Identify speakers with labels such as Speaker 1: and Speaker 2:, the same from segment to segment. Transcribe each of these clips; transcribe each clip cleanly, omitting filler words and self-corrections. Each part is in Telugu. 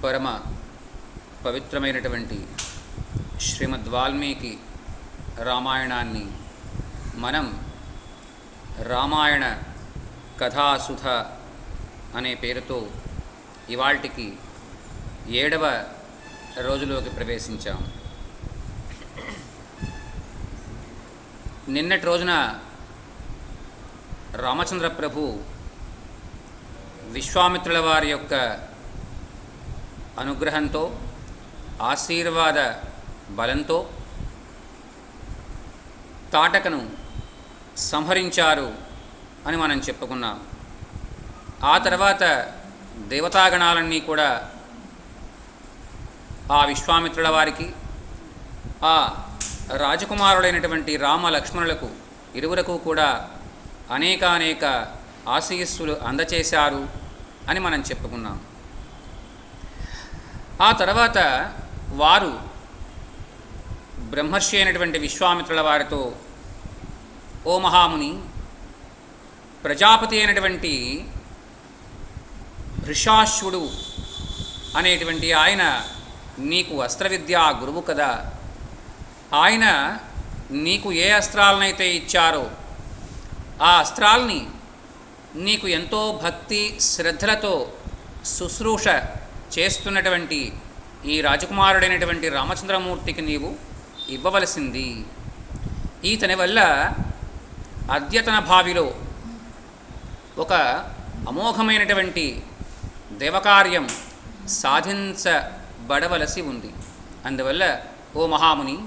Speaker 1: పరమ పవిత్రమైనటువంటి శ్రీమద్ వాల్మీకి రామాయణాన్ని మనం రామాయణ కథాసుధ అనే పేరుతో ఇవాల్టికి 7వ రోజులోకి ప్రవేశించాం. నిన్నటి రోజున రామచంద్ర ప్రభు విశ్వామిత్రుల వారి యొక్క అనుగ్రహంతో ఆశీర్వాద బలంతో తాటకను సంహరించారు అని మనం చెప్పుకున్నాం. ఆ తర్వాత దేవతాగణాలన్నీ కూడా ఆ విశ్వామిత్రుల వారికి ఆ రాజకుమారులైనటువంటి రామ లక్ష్మణులకు ఇరువురకు కూడా అనేక ఆశీస్సులు అందచేశారు అని మనం చెప్పుకున్నాం. ఆ తర్వాత వారు బ్రహ్మర్షి అయినటువంటి విశ్వామిత్రుల వారితో, ఓ మహాముని, ప్రజాపతి అయినటువంటి వృషాశ్వుడు అనేటువంటి ఆయన నీకు అస్త్ర విద్యా గురువు కదా, ఆయన నీకు ఏ అస్త్రాలనైతే ఇచ్చారో ఆ అస్త్రాల్ని నీకు ఎంతో భక్తి శ్రద్ధలతో శుశ్రూష చేస్తున్నటువంటి ఈ రాజకుమారుడైనటువంటి రామచంద్రమూర్తికి నీవు ఇవ్వవలసింది. ఈతని వల్ల అద్యతన భావిలో ఒక అమోఘమైనటువంటి దేవకార్యం సాధించబడవలసి ఉంది. అందువల్ల ఓ మహాముని,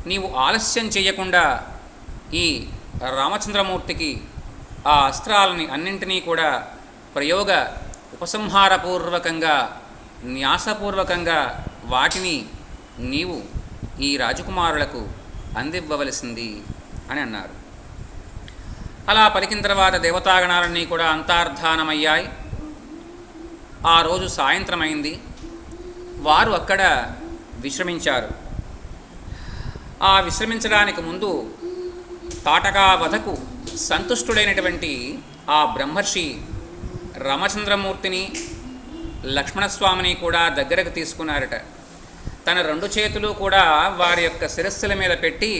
Speaker 1: నీవు ఆలస్యం చేయకుండా ఈ రామచంద్రమూర్తికి ఆ అస్త్రాలని అన్నింటినీ కూడా ప్రయోగ ఉపసంహారపూర్వకంగా న్యాసపూర్వకంగా వాటిని నీవు ఈ రాజకుమారులకు అందివ్వవలసింది అని అన్నారు. అలా పలికిన తర్వాత దేవతాగణాలన్నీ కూడా అంతర్ధానమయ్యాయి. ఆ రోజు సాయంత్రమైంది. వారు అక్కడ విశ్రమించారు. ఆ విశ్రమించడానికి ముందు తాటకా వధకు సంతుష్టుడైనటువంటి ఆ బ్రహ్మర్షి రామచంద్రమూర్తిని లక్ష్మణస్వామిని కూడా దగ్గరకు తీసుకున్నారట. తన 2 చేతులు కూడా వారి యొక్క శిరస్సుల మీద పెట్టి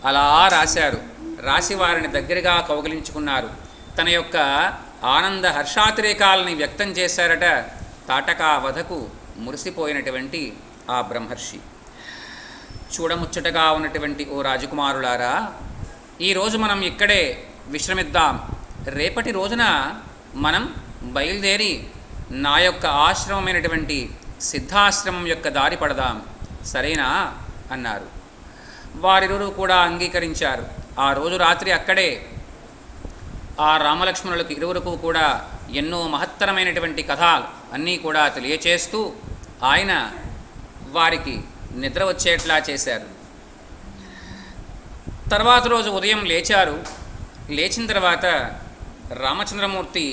Speaker 1: అలా రాశారు. రాసి వారిని దగ్గరగా కౌగిలించుకున్నారు. తన యొక్క ఆనంద హర్షాతిరేకాలని వ్యక్తం చేశారట తాటకా వధకు మురిసిపోయినటువంటి ఆ బ్రహ్మర్షి. చూడముచ్చటగా ఉన్నటువంటి ఓ రాజకుమారులారా, ఈరోజు మనం ఇక్కడే విశ్రమిద్దాం. రేపటి రోజున మనం బయలుదేరి నా యొక్క ఆశ్రమమైనటువంటి సిద్ధాశ్రమం యొక్క దారి పడదాం, సరేనా అన్నారు. వారిరువురు కూడా అంగీకరించారు. ఆ రోజు రాత్రి అక్కడే ఆ రామలక్ష్మణులకు ఇరువురకు కూడా ఎన్నో మహత్తరమైనటువంటి కథలు అన్నీ కూడా తెలియచేస్తూ ఆయన వారికి నిద్ర వచ్చేట్లా చేశారు. తర్వాత రోజు ఉదయం లేచారు. లేచిన తర్వాత రామచంద్రమూర్తి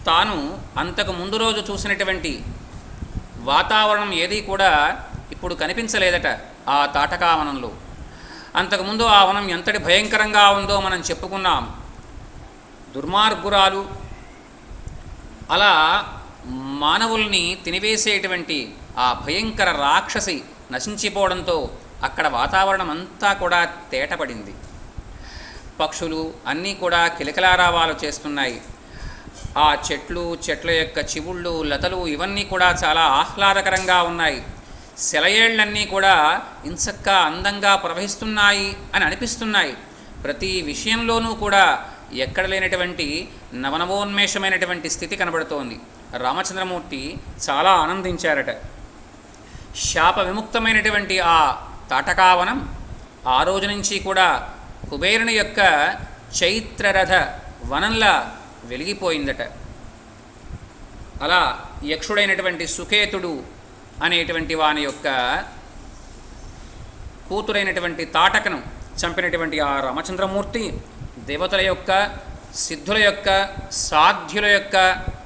Speaker 1: తాను అంతకు ముందు రోజు చూసినటువంటి వాతావరణం ఏదీ కూడా ఇప్పుడు కనిపించలేదట ఆ తాటకావనంలో. అంతకుముందు ఆ వనం ఎంతటి భయంకరంగా ఉందో మనం చెప్పుకున్నాం. దుర్మార్గురాలు అలా మానవుల్ని తినివేసేటువంటి ఆ భయంకర రాక్షసి నశించిపోవడంతో అక్కడ వాతావరణం అంతా కూడా తేటపడింది. పక్షులు అన్నీ కూడా కిలకిలారావాలు చేస్తున్నాయి. ఆ చెట్ల యొక్క చివుళ్ళు, లతలు ఇవన్నీ కూడా చాలా ఆహ్లాదకరంగా ఉన్నాయి. సెలయేళ్లన్నీ కూడా ఇంచక్కా అందంగా ప్రవహిస్తున్నాయి అని అనిపిస్తున్నాయి. ప్రతి విషయంలోనూ కూడా ఎక్కడ లేనటువంటి నవనవోన్మేషమైనటువంటి స్థితి కనబడుతోంది. రామచంద్రమూర్తి చాలా ఆనందించారట. శాప విముక్తమైనటువంటి ఆ తాటకావనం ఆ రోజు నుంచి కూడా కుబేరుని యొక్క చైత్రరథ వనంలా వెలిగిపోయిందట. అలా యక్షుడైనటువంటి సుకేతుడు అనేటువంటి వాని యొక్క కూతురైనటువంటి తాటకను చంపినటువంటి ఆ రామచంద్రమూర్తి దేవతల యొక్క, సిద్ధుల యొక్క, సాధ్యుల యొక్క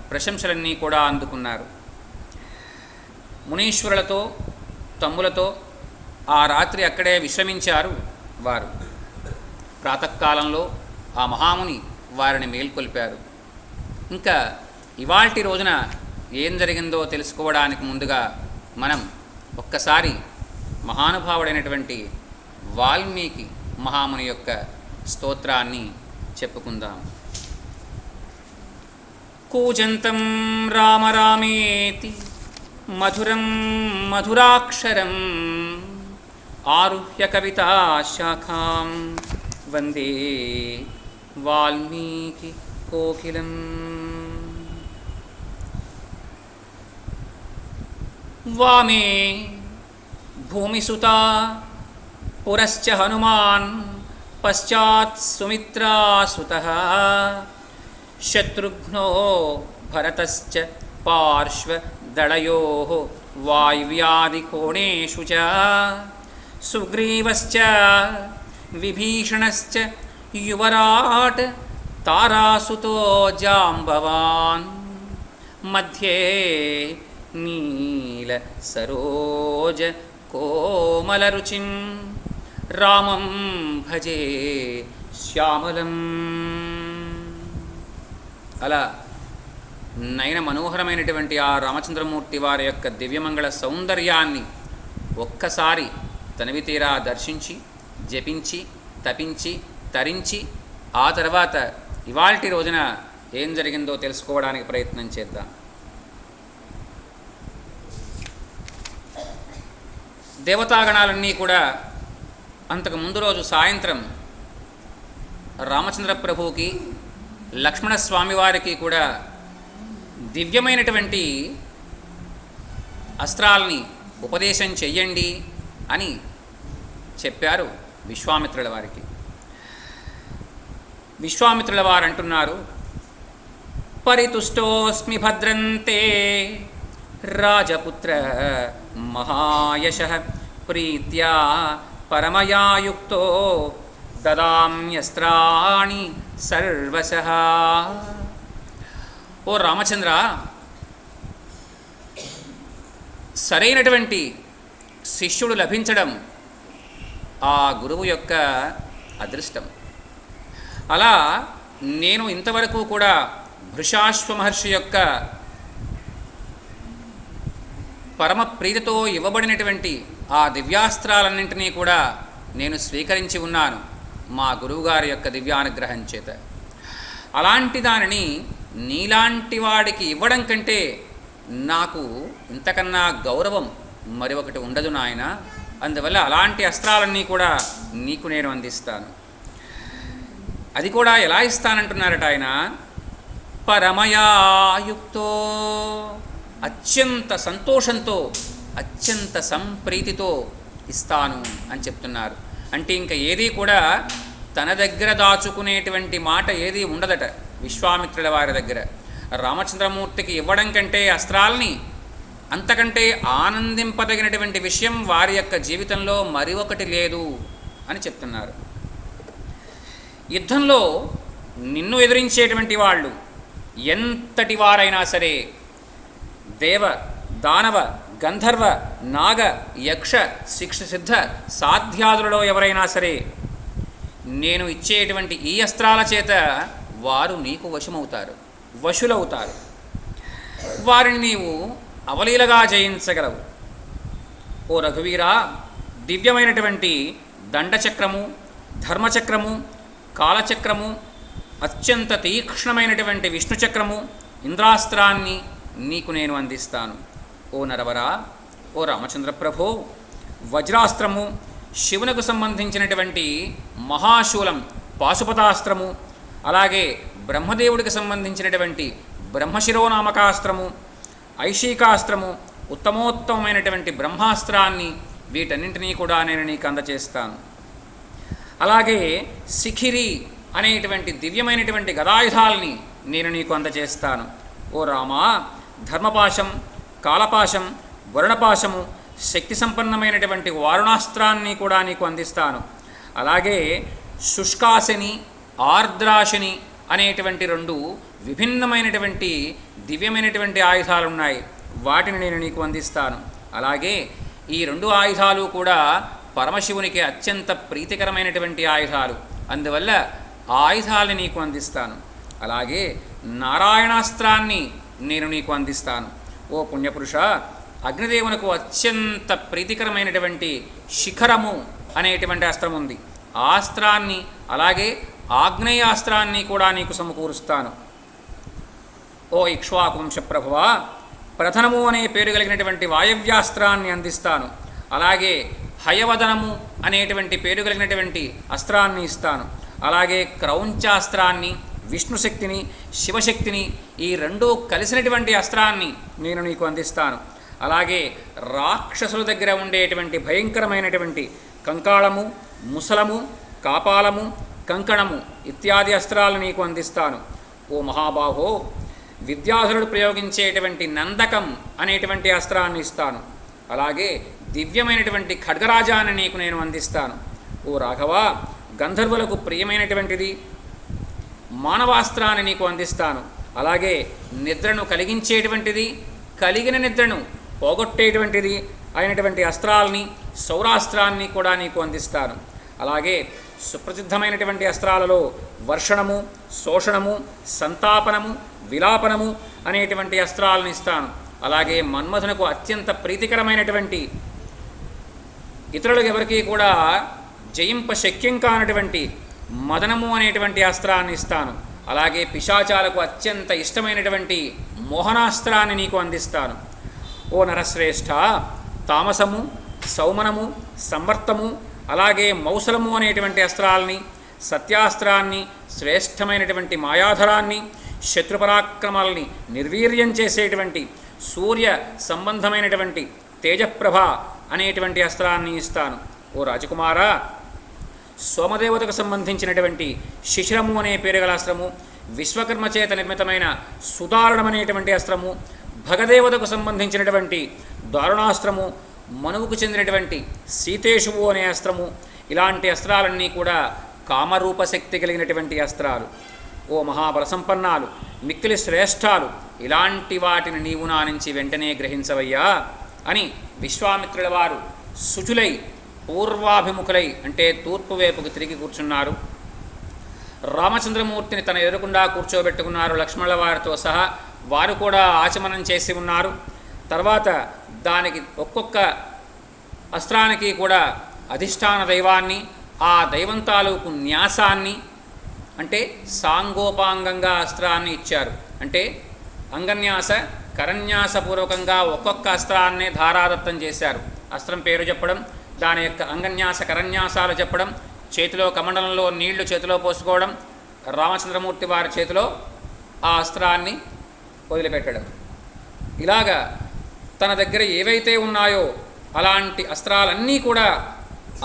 Speaker 1: ప్రశంసలన్నీ కూడా అందుకున్నారు. మునీశ్వరులతో తమ్ములతో ఆ రాత్రి అక్కడే విశ్రమించారు వారు. ప్రాతకాలంలో ఆ మహాముని వారిని మేల్కొల్పారు. ఇంకా ఇవాల్టి రోజున ఏం జరిగిందో తెలుసుకోవడానికి ముందుగా మనం ఒక్కసారి మహానుభావుడైనటువంటి వాల్మీకి మహాముని యొక్క స్తోత్రాన్ని చెప్పుకుందాం. కూజంతం రామ రామేతి మధురం మధురాక్షరం ఆరుహ్య కవితా శాఖాం వందే వాల్మీకి కోకిలం. వామే భూమిసుతా పురశ్చ హనుమాన్ పశ్చాత్ సుమిత్రాసుతః శత్రుఘ్నో భరతశ్చ పార్శ్వదళయోః వాయువ్యాదికోణేషు చ సుగ్రీవశ్చ విభీషణశ్చ యువరాట్ తారాసుతో జాంబవాన్ మధ్యే నీల సరోజ కోమలరుచిం రామం భజే శ్యామలం. అలా నయన మనోహరమైనటువంటి ఆ రామచంద్రమూర్తి వారి యొక్క దివ్యమంగళ సౌందర్యాన్ని ఒక్కసారి తనివి తీరా దర్శించి జపించి తపించి తరించి ఆ తర్వాత ఇవాల్టి రోజున ఏం జరిగిందో తెలుసుకోవడానికి ప్రయత్నం చేద్దాం. దేవతాగణాలన్నీ కూడా అంతకు ముందు రోజు సాయంత్రం రామచంద్ర ప్రభువుకి లక్ష్మణస్వామి వారికి కూడా దివ్యమైనటువంటి అస్త్రాలని ఉపదేశం చెయ్యండి అని చెప్పారు విశ్వామిత్రుల వారికి. విశ్వామిత్రుల వారు అంటున్నారు, పరితుష్టోస్మి భద్రంతే రాజపుత్ర మహాయశః ప్రీత్యా పరమయాయుక్తో దదామ్యస్త్రాణి సర్వశః. ఓ రామచంద్ర, సరైనటువంటి శిష్యుడు లభించడం ఆ గురువు యొక్క అదృష్టం. అలా నేను ఇంతవరకు కూడా భృషాశ్వ మహర్షి యొక్క పరమ ప్రీతితో ఇవ్వబడినటువంటి ఆ దివ్యాస్త్రాలన్నింటినీ కూడా నేను స్వీకరించి ఉన్నాను మా గురువుగారి యొక్క దివ్యానుగ్రహం చేత. అలాంటి దానిని నీలాంటి వాడికి ఇవ్వడం కంటే నాకు ఇంతకన్నా గౌరవం మరి ఒకటి ఉండదు నాయన. అందువల్ల అలాంటి అస్త్రాలన్నీ కూడా నీకు నేను అందిస్తాను. అది కూడా ఎలా ఇస్తానంటున్నారట ఆయన, పరమయాయుక్తో, అత్యంత సంతోషంతో అత్యంత సంప్రీతితో ఇస్తాను అని చెప్తున్నారు. అంటే ఇంకా ఏదీ కూడా తన దగ్గర దాచుకునేటువంటి మాట ఏదీ ఉండదట విశ్వామిత్రుల వారి దగ్గర. రామచంద్రమూర్తికి ఇవ్వడం కంటే అస్త్రాలని అంతకంటే ఆనందింపదగినటువంటి విషయం వారి యొక్క జీవితంలో మరి ఒకటి లేదు అని చెప్తున్నారు. యుద్ధంలో నిన్ను ఎదిరించేటువంటి వాళ్ళు ఎంతటి వారైనా సరే, దేవ దానవ గంధర్వ నాగ యక్ష శిక్ష సిద్ధ సాధ్యాదులలో ఎవరైనా సరే, నేను ఇచ్చేటువంటి ఈ అస్త్రాల చేత వారు నీకు వశులవుతారు. వారిని నీవు అవలీలగా జయించగలవు. ఓ రఘువీరా, దివ్యమైనటువంటి దండచక్రము, ధర్మచక్రము, కాలచక్రము, అత్యంత తీక్ష్ణమైనటువంటి విష్ణుచక్రము, ఇంద్రాస్త్రాన్ని నీకు నేను అందిస్తాను. ఓ నరవరా, ఓ రామచంద్ర ప్రభో, వజ్రాస్త్రము, శివునకు సంబంధించినటువంటి మహాశూలం పాశుపతాస్త్రము, అలాగే బ్రహ్మదేవుడికి సంబంధించినటువంటి బ్రహ్మశిరోనామకాస్త్రము, ఐషికాస్త్రము, ఉత్తమోత్తమైనటువంటి బ్రహ్మాస్త్రాన్ని, వీటన్నింటినీ కూడా నేను నీకు అందచేస్తాను. అలాగే శిఖిరి అనేటువంటి దివ్యమైనటువంటి గదాయుధాలని నేను నీకు అందచేస్తాను. ఓ రామా, ధర్మపాశం, కాలపాశం, వరుణపాశము, శక్తి సంపన్నమైనటువంటి వారుణాస్త్రాన్ని కూడా నీకు అందిస్తాను. అలాగే శుష్కాశని, ఆర్ద్రాశని అనేటువంటి రెండు విభిన్నమైనటువంటి దివ్యమైనటువంటి ఆయుధాలు ఉన్నాయి. వాటిని నేను నీకు అందిస్తాను. అలాగే ఈ రెండు ఆయుధాలు కూడా పరమశివునికి అత్యంత ప్రీతికరమైనటువంటి ఆయుధాలు. అందువల్ల ఆ ఆయుధాలని నీకు అందిస్తాను. అలాగే నారాయణాస్త్రాన్ని నేను నీకు అందిస్తాను. ఓ పుణ్యపురుష, అగ్నిదేవునకు అత్యంత ప్రీతికరమైనటువంటి శిఖరము అనేటువంటి అస్త్రం ఉంది. ఆ అస్త్రాన్ని అలాగే ఆగ్నేయాస్త్రాన్ని కూడా నీకు సమకూరుస్తాను. ఓ ఇక్ష్వాకు వంశప్రభువా, ప్రథనము అనే పేరు కలిగినటువంటి వాయవ్యాస్త్రాన్ని అందిస్తాను. అలాగే హయవదనము అనేటువంటి పేరు కలిగినటువంటి అస్త్రాన్ని ఇస్తాను. అలాగే క్రౌంచాస్త్రాన్ని, విష్ణుశక్తిని, శివశక్తిని, ఈ రెండూ కలిసినటువంటి అస్త్రాన్ని నేను నీకు అందిస్తాను. అలాగే రాక్షసుల దగ్గర ఉండేటువంటి భయంకరమైనటువంటి కంకాళము, ముసలము, కాపాలము, కంకణము ఇత్యాది అస్త్రాలు నీకు అందిస్తాను. ఓ మహాబాహో, విద్యాధరుడు ప్రయోగించేటువంటి నందకం అనేటువంటి అస్త్రాన్ని ఇస్తాను. అలాగే దివ్యమైనటువంటి ఖడ్గరాజాన్ని నీకు నేను అందిస్తాను. ఓ రాఘవ, గంధర్వులకు ప్రియమైనటువంటిది మానవాస్త్రాన్ని నీకు అందిస్తాను. అలాగే నిద్రను కలిగించేటువంటిది, కలిగిన నిద్రను పోగొట్టేటువంటిది అయినటువంటి అస్త్రాలని, సౌరాస్త్రాన్ని కూడా నీకు అందిస్తాను. అలాగే సుప్రసిద్ధమైనటువంటి అస్త్రాలలో వర్షణము, శోషణము, సంతాపనము, విలాపనము అనేటువంటి అస్త్రాలను ఇస్తాను. అలాగే మన్మథునకు అత్యంత ప్రీతికరమైనటువంటి, ఇతరులకు ఎవరికీ కూడా జయింప శక్యం కానటువంటి మదనము అనేటువంటి అస్త్రాన్ని ఇస్తాను. అలాగే పిశాచాలకు అత్యంత ఇష్టమైనటువంటి మోహనాస్త్రాన్ని నీకు అందిస్తాను. ఓ నరశ్రేష్ఠ, తామసము, సౌమనము, సంవర్తము, అలాగే మౌసలము అనేటువంటి అస్త్రాలని, సత్యాస్త్రాన్ని, శ్రేష్టమైనటువంటి మాయాధరాన్ని, శత్రుపరాక్రమాలని నిర్వీర్యం చేసేటువంటి సూర్య సంబంధమైనటువంటి తేజప్రభ అనేటువంటి అస్త్రాన్ని ఇస్తాను. ఓ రాజకుమారా, సోమదేవతకు సంబంధించినటువంటి శిశిరము అనే పేరు గల అస్త్రము, విశ్వకర్మ చేత నిర్మితమైన సుదారుణమనేటువంటి అస్త్రము, భగదేవతకు సంబంధించినటువంటి దారుణాస్త్రము, మనువుకు చెందినటువంటి సీతేషువు అనే అస్త్రము, ఇలాంటి అస్త్రాలన్నీ కూడా కామరూపశక్తి కలిగినటువంటి అస్త్రాలు. ఓ మహాబలసంపన్నాలు, మిక్కిలి శ్రేష్ఠాలు, ఇలాంటి వాటిని నీవు నా నుంచి వెంటనే గ్రహించవయ్యా అని విశ్వామిత్రుల వారు శుచులై పూర్వాభిముఖులై అంటే తూర్పు వైపుకు తిరిగి కూర్చున్నారు. రామచంద్రమూర్తిని తన ఎదురుకుండా కూర్చోబెట్టుకున్నారు లక్ష్మణుల వారితో సహా. వారు కూడా ఆచమనం చేసి ఉన్నారు. తర్వాత దానికి ఒక్కొక్క అస్త్రానికి కూడా అధిష్టాన దైవాన్ని, ఆ దైవం తాలూకు న్యాసాన్ని అంటే సాంగోపాంగంగా అస్త్రాన్ని ఇచ్చారు. అంటే అంగన్యాస కరన్యాసపూర్వకంగా ఒక్కొక్క అస్త్రాన్నే ధారాదత్తం చేశారు. అస్త్రం పేరు చెప్పడం, దాని యొక్క అంగన్యాస కరన్యాసాలు చెప్పడం, చేతిలో కమండలంలో నీళ్లు చేతిలో పోసుకోవడం, రామచంద్రమూర్తి వారి చేతిలో ఆ అస్త్రాన్ని వదిలిపెట్టడం. ఇలాగా తన దగ్గర ఏవైతే ఉన్నాయో అలాంటి అస్త్రాలన్నీ కూడా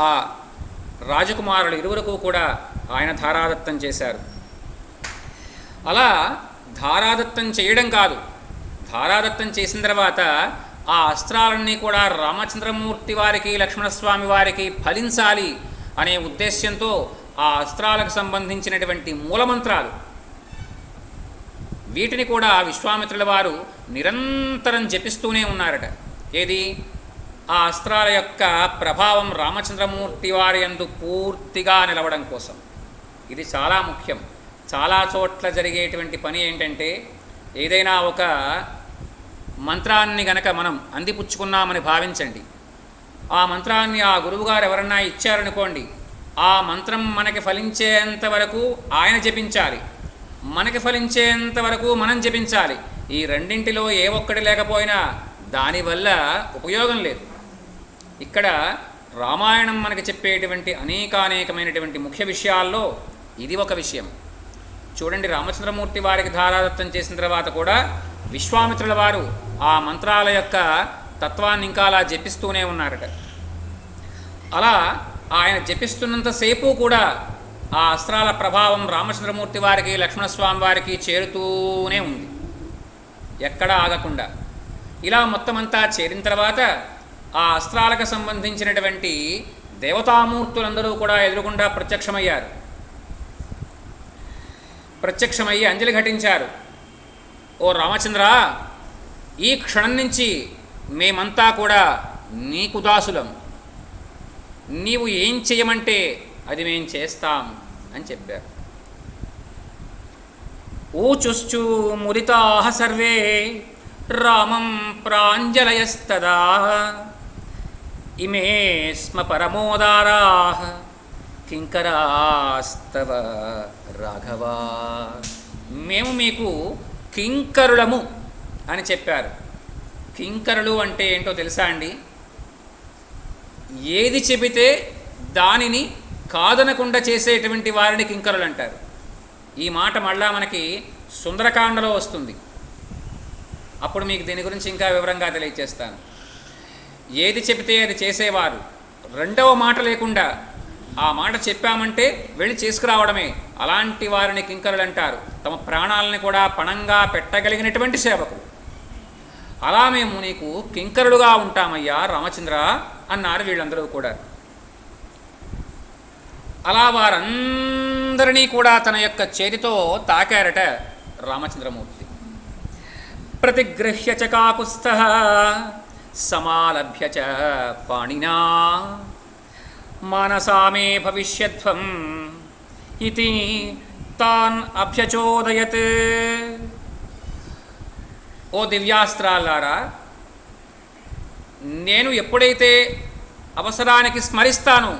Speaker 1: ఆ రాజకుమారులు ఇరువురకు కూడా ఆయన ధారాదత్తం చేశారు. అలా ధారాదత్తం చేయడం కాదు, ధారాదత్తం చేసిన తర్వాత ఆ అస్త్రాలన్నీ కూడా రామచంద్రమూర్తి వారికి, లక్ష్మణస్వామి వారికి ఫలించాలి అనే ఉద్దేశ్యంతో ఆ అస్త్రాలకు సంబంధించినటువంటి మూలమంత్రాలు వీటిని కూడా విశ్వామిత్రుల వారు నిరంతరం జపిస్తూనే ఉన్నారట. ఏది? ఆ అస్త్రాల యొక్క ప్రభావం రామచంద్రమూర్తి వారి యందు పూర్తిగా నిలవడం కోసం. ఇది చాలా ముఖ్యం. చాలా చోట్ల జరిగేటువంటి పని ఏంటంటే, ఏదైనా ఒక మంత్రాన్ని గనక మనం అందిపుచ్చుకున్నామని భావించండి. ఆ మంత్రాన్ని ఆ గురువుగారు ఎవరన్నా ఇచ్చారనుకోండి, ఆ మంత్రం మనకి ఫలించేంత వరకు ఆయన జపించాలి, మనకి ఫలించేంత వరకు మనం జపించాలి. ఈ రెండింటిలో ఏ ఒక్కటి లేకపోయినా దానివల్ల ఉపయోగం లేదు. ఇక్కడ రామాయణం మనకి చెప్పేటువంటి అనేకమైనటువంటి ముఖ్య విషయాల్లో ఇది ఒక విషయం. చూడండి, రామచంద్రమూర్తి వారికి ధారాదత్తం చేసిన తర్వాత కూడా విశ్వామిత్రుల వారు ఆ మంత్రాల యొక్క తత్వాన్ని ఇంకా అలా జపిస్తూనే ఉన్నారట. అలా ఆయన జపిస్తున్నంతసేపు కూడా ఆ అస్త్రాల ప్రభావం రామచంద్రమూర్తి వారికి, లక్ష్మణస్వామి వారికి చేరుతూనే ఉంది, ఎక్కడా ఆగకుండా. ఇలా మొత్తం అంతా చేరిన తర్వాత ఆ అస్త్రాలకు సంబంధించినటువంటి దేవతామూర్తులందరూ కూడా ఎదురుకుండా ప్రత్యక్షమయ్యారు. ప్రత్యక్షమయ్యి అంజలి ఘటించారు. ఓ రామచంద్ర, ఈ క్షణం నుంచి మేమంతా కూడా నీకు దాసులం, నీవు ఏం చేయమంటే అది మేం చేస్తాం అని చెప్పారు. ఊచుశ్చు ముదితాః సర్వే రామం ప్రాంజలయస్తదా ఇమే స్మ పరమోదారాః కింకరాస్తవ రాఘవా. మేము మీకు కింకరులము అని చెప్పారు. కింకరులు అంటే ఏంటో తెలుసా అండి? ఏది చెబితే దానిని కాదనకుండా చేసేటువంటి వారిని కింకరులు అంటారు. ఈ మాట మళ్ళా మనకి సుందరకాండలో వస్తుంది. అప్పుడు మీకు దీని గురించి ఇంకా వివరంగా తెలియజేస్తాను. ఏది చెబితే అది చేసేవారు, రెండవ మాట లేకుండా ఆ మాట చెప్పామంటే వెళ్ళి చేసుకురావడమే, అలాంటి వారిని కింకరులు అంటారు. తమ ప్రాణాలని కూడా పణంగా పెట్టగలిగినటువంటి సేవకులు. అలా మేము నీకు కింకరులుగా ఉంటామయ్యా రామచంద్ర అన్నారు వీళ్ళందరూ కూడా. అలా వారందరినీ కూడా తన యొక్క చేతితో తాకారట రామచంద్రమూర్తి. ప్రతిగృహ్య చ కాకుస్థః సమాలభ్య చ పాణినా మానసా మే భవిష్యత్వం ఇతి తాన్ అభ్యచోదయత్. ఓ దివ్యాస్త్రాలారా, నేను ఎప్పుడైతే అవసరానికి స్మరిస్తానో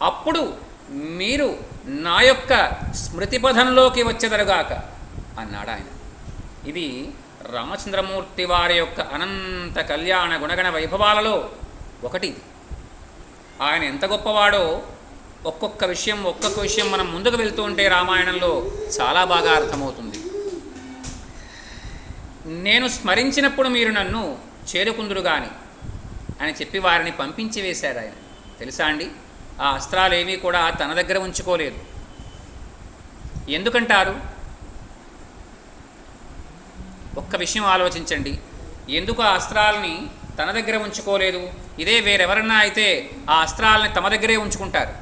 Speaker 1: అప్పుడు మీరు నా యొక్క స్మృతిపథంలోకి వచ్చెదరుగాక అన్నాడు ఆయన. ఇది రామచంద్రమూర్తి వారి యొక్క అనంత కళ్యాణ గుణగణ వైభవాలలో ఒకటి. ఆయన ఎంత గొప్పవాడో ఒక్కొక్క విషయం మనం ముందుకు వెళ్తూ ఉంటే రామాయణంలో చాలా బాగా అర్థమవుతుంది. నేను స్మరించినప్పుడు మీరు నన్ను చేరుకుందురు గాని అని చెప్పి వారిని పంపించి వేశారు ఆయన. తెలుసా అండి, ఆ అస్త్రాలు ఏమీ కూడా తన దగ్గర ఉంచుకోలేదు. ఎందుకంటారు? ఒక్క విషయం ఆలోచించండి. ఎందుకు ఆ అస్త్రాలని తన దగ్గర ఉంచుకోలేదు? ఇదే వేరెవరన్నా అయితే ఆ అస్త్రాలని తమ దగ్గరే ఉంచుకుంటారు.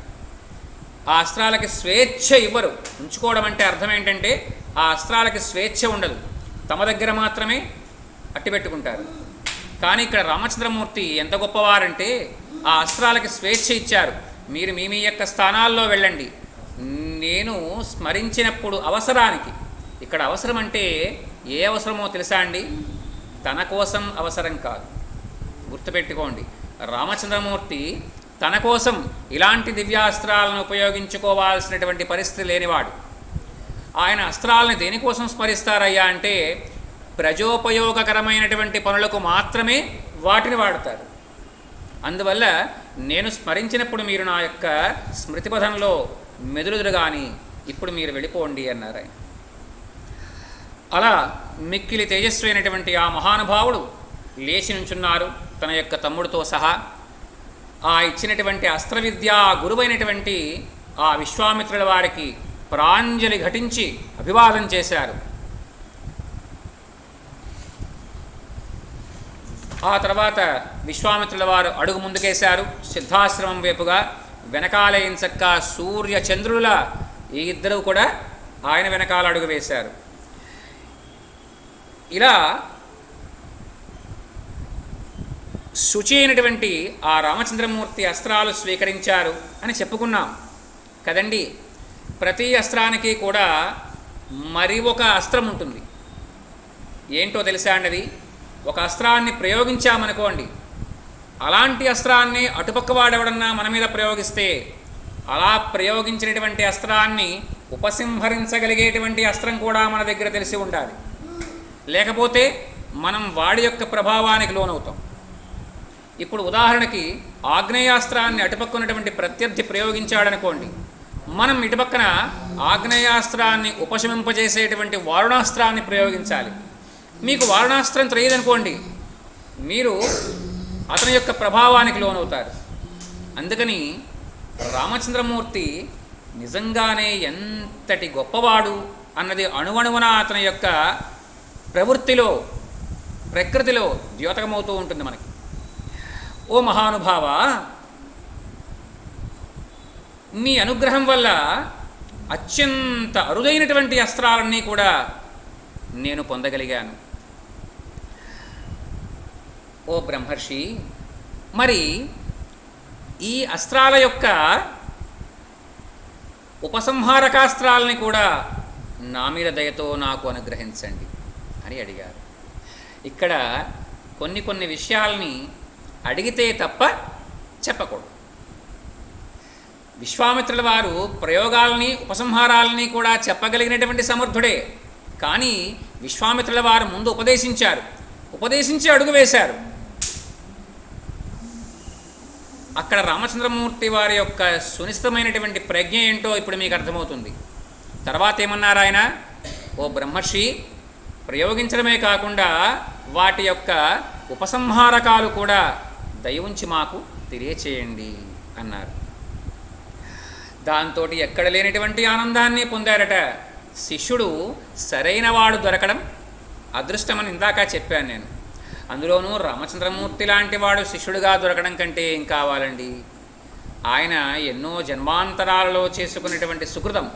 Speaker 1: ఆ అస్త్రాలకి స్వేచ్ఛ ఇవ్వరు. ఉంచుకోవడం అంటే అర్థం ఏంటంటే ఆ అస్త్రాలకి స్వేచ్ఛ ఉండదు, తమ దగ్గర మాత్రమే అట్టిపెట్టుకుంటారు. కానీ ఇక్కడ రామచంద్రమూర్తి ఎంత గొప్పవారంటే ఆ అస్త్రాలకి స్వేచ్ఛ ఇచ్చారు. మీరు మీ యొక్క స్థానాల్లో వెళ్ళండి, నేను స్మరించినప్పుడు అవసరానికి. ఇక్కడ అవసరం అంటే ఏ అవసరమో తెలుసా అండి? తన కోసం అవసరం కాదు, గుర్తుపెట్టుకోండి. రామచంద్రమూర్తి తన కోసం ఇలాంటి దివ్యాస్త్రాలను ఉపయోగించుకోవాల్సినటువంటి పరిస్థితి లేనివాడు. ఆయన అస్త్రాలని దేనికోసం స్మరిస్తారయ్యా అంటే ప్రజోపయోగకరమైనటువంటి పనులకు మాత్రమే వాటిని వాడతారు. అందువల్ల నేను స్మరించినప్పుడు మీరు నా యొక్క స్మృతిపథంలో మెదులుదురు కానీ ఇప్పుడు మీరు వెళ్ళిపోండి అన్నారు ఆయన. అలా మిక్కిలి తేజస్వైనటువంటి ఆ మహానుభావుడు లేచి నుంచున్నారు తన యొక్క తమ్ముడితో సహా. ఆ ఇచ్చినటువంటి అస్త్రవిద్యా గురువైనటువంటి ఆ విశ్వామిత్రుల వారికి ప్రాంజలి ఘటించి అభివాదం చేశారు. ఆ తర్వాత విశ్వామిత్రుల వారు అడుగు ముందుకేశారు సిద్ధాశ్రమం వైపుగా. వెనకాల ఎంచక్క సూర్య చంద్రుల ఈ ఇద్దరు కూడా ఆయన వెనకాల అడుగు వేశారు. ఇలా శుచి అయినటువంటి ఆ రామచంద్రమూర్తి అస్త్రాలు స్వీకరించారు అని చెప్పుకున్నాం కదండి. ప్రతి అస్త్రానికి కూడా మరి ఒక అస్త్రం ఉంటుంది. ఏంటో తెలుసా అన్నది? ఒక అస్త్రాన్ని ప్రయోగించామనుకోండి, అలాంటి అస్త్రాన్ని అటుపక్క వాడెవడన్నా మన మీద ప్రయోగిస్తే అలా ప్రయోగించినటువంటి అస్త్రాన్ని ఉపసంహరించగలిగేటువంటి అస్త్రం కూడా మన దగ్గర తెలిసి ఉండాలి. లేకపోతే మనం వాడి యొక్క ప్రభావానికి లోనవుతాం. ఇప్పుడు ఉదాహరణకి ఆగ్నేయాస్త్రాన్ని అటుపక్కనటువంటి ప్రత్యర్థి ప్రయోగించాడనుకోండి, మనం ఇటుపక్కన ఆగ్నేయాస్త్రాన్ని ఉపశమింపజేసేటువంటి వారుణాస్త్రాన్ని ప్రయోగించాలి. మీకు వారుణాస్త్రం తెలియదనుకోండి, మీరు అతని యొక్క ప్రభావానికి లోనవుతారు. అందుకని రామచంద్రమూర్తి నిజంగానే ఎంతటి గొప్పవాడు అన్నది అణువణువున అతని యొక్క ప్రవృత్తిలో ప్రకృతిలో ద్యోతకమవుతూ ఉంటుంది మనకి. ఓ మహానుభావ, నీ అనుగ్రహం వల్ల అత్యంత అరుదైనటువంటి అస్త్రాలన్నీ కూడా నేను పొందగలిగాను. ఓ బ్రహ్మర్షి, మరి ఈ అస్త్రాల యొక్క ఉపసంహారకాస్త్రాలని కూడా నా మీద దయతో నాకు అనుగ్రహించండి అని అడిగారు. ఇక్కడ కొన్ని కొన్ని విషయాల్ని అడిగితే తప్ప చెప్పకూడదు. విశ్వామిత్రుల వారు ప్రయోగాల్ని ఉపసంహారాలని కూడా చెప్పగలిగినటువంటి సమర్థుడే. కానీ విశ్వామిత్రుల వారు ముందు ఉపదేశించారు, ఉపదేశించి అడుగు వేశారు. అక్కడ రామచంద్రమూర్తి వారి యొక్క సునిశ్చితమైనటువంటి ప్రజ్ఞ ఏంటో ఇప్పుడు మీకు అర్థమవుతుంది. తర్వాత ఏమన్నారు ఆయన, ఓ బ్రహ్మర్షి, ప్రయోగించడమే కాకుండా వాటి యొక్క ఉపసంహారకాలు కూడా దయ ఉంచి మాకు తెలియచేయండి అన్నారు. దాంతో ఎక్కడ లేనటువంటి ఆనందాన్ని పొందారట. శిష్యుడు సరైన వాడు దొరకడం అదృష్టమని ఇందాక చెప్పాను నేను. అందులోనూ రామచంద్రమూర్తి లాంటి వాడు శిష్యుడిగా దొరకడం కంటే ఏం కావాలండి. ఆయన ఎన్నో జన్మాంతరాలలో చేసుకునేటువంటి సుకృతం.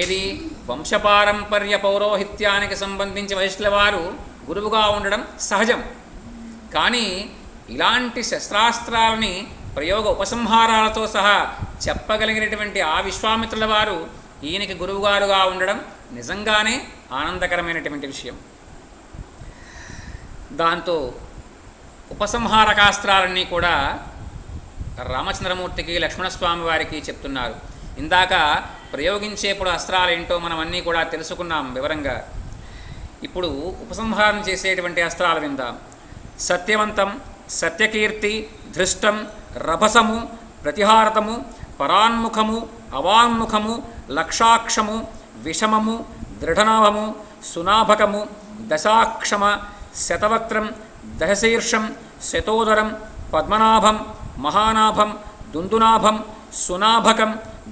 Speaker 1: ఏది, వంశపారంపర్య పౌరోహిత్యానికి సంబంధించి వశిష్ఠుల వారు గురువుగా ఉండడం సహజం. కానీ ఇలాంటి శస్త్రాస్త్రాలని ప్రయోగ ఉపసంహారాలతో సహా చెప్పగలిగినటువంటి ఆ విశ్వామిత్రుల వారు ఈయనకి గురువుగారుగా ఉండడం నిజంగానే ఆనందకరమైనటువంటి విషయం. దాంతో ఉపసంహారకాస్త్రాలన్నీ కూడా రామచంద్రమూర్తికి లక్ష్మణస్వామి వారికి చెప్తున్నారు. ఇందాక ప్రయోగించేప్పుడు అస్త్రాలు ఏంటో మనం అన్నీ కూడా తెలుసుకున్నాం వివరంగా. ఇప్పుడు ఉపసంహారం చేసేటువంటి అస్త్రాలు విందాం. సత్యవంతం, సత్యకీర్తి, ధృష్టం, రభసము, ప్రతిహారతము, పరాన్ముఖము, అవాన్ముఖము, లక్షాక్షము, విషమము, దృఢనాభము, సునాభకము, దశాక్షమ, శతవక్త్రం, దశశీర్షం, శతోదరం, పద్మనాభం, మహానాభం, దుందునాభం, సునాభకం,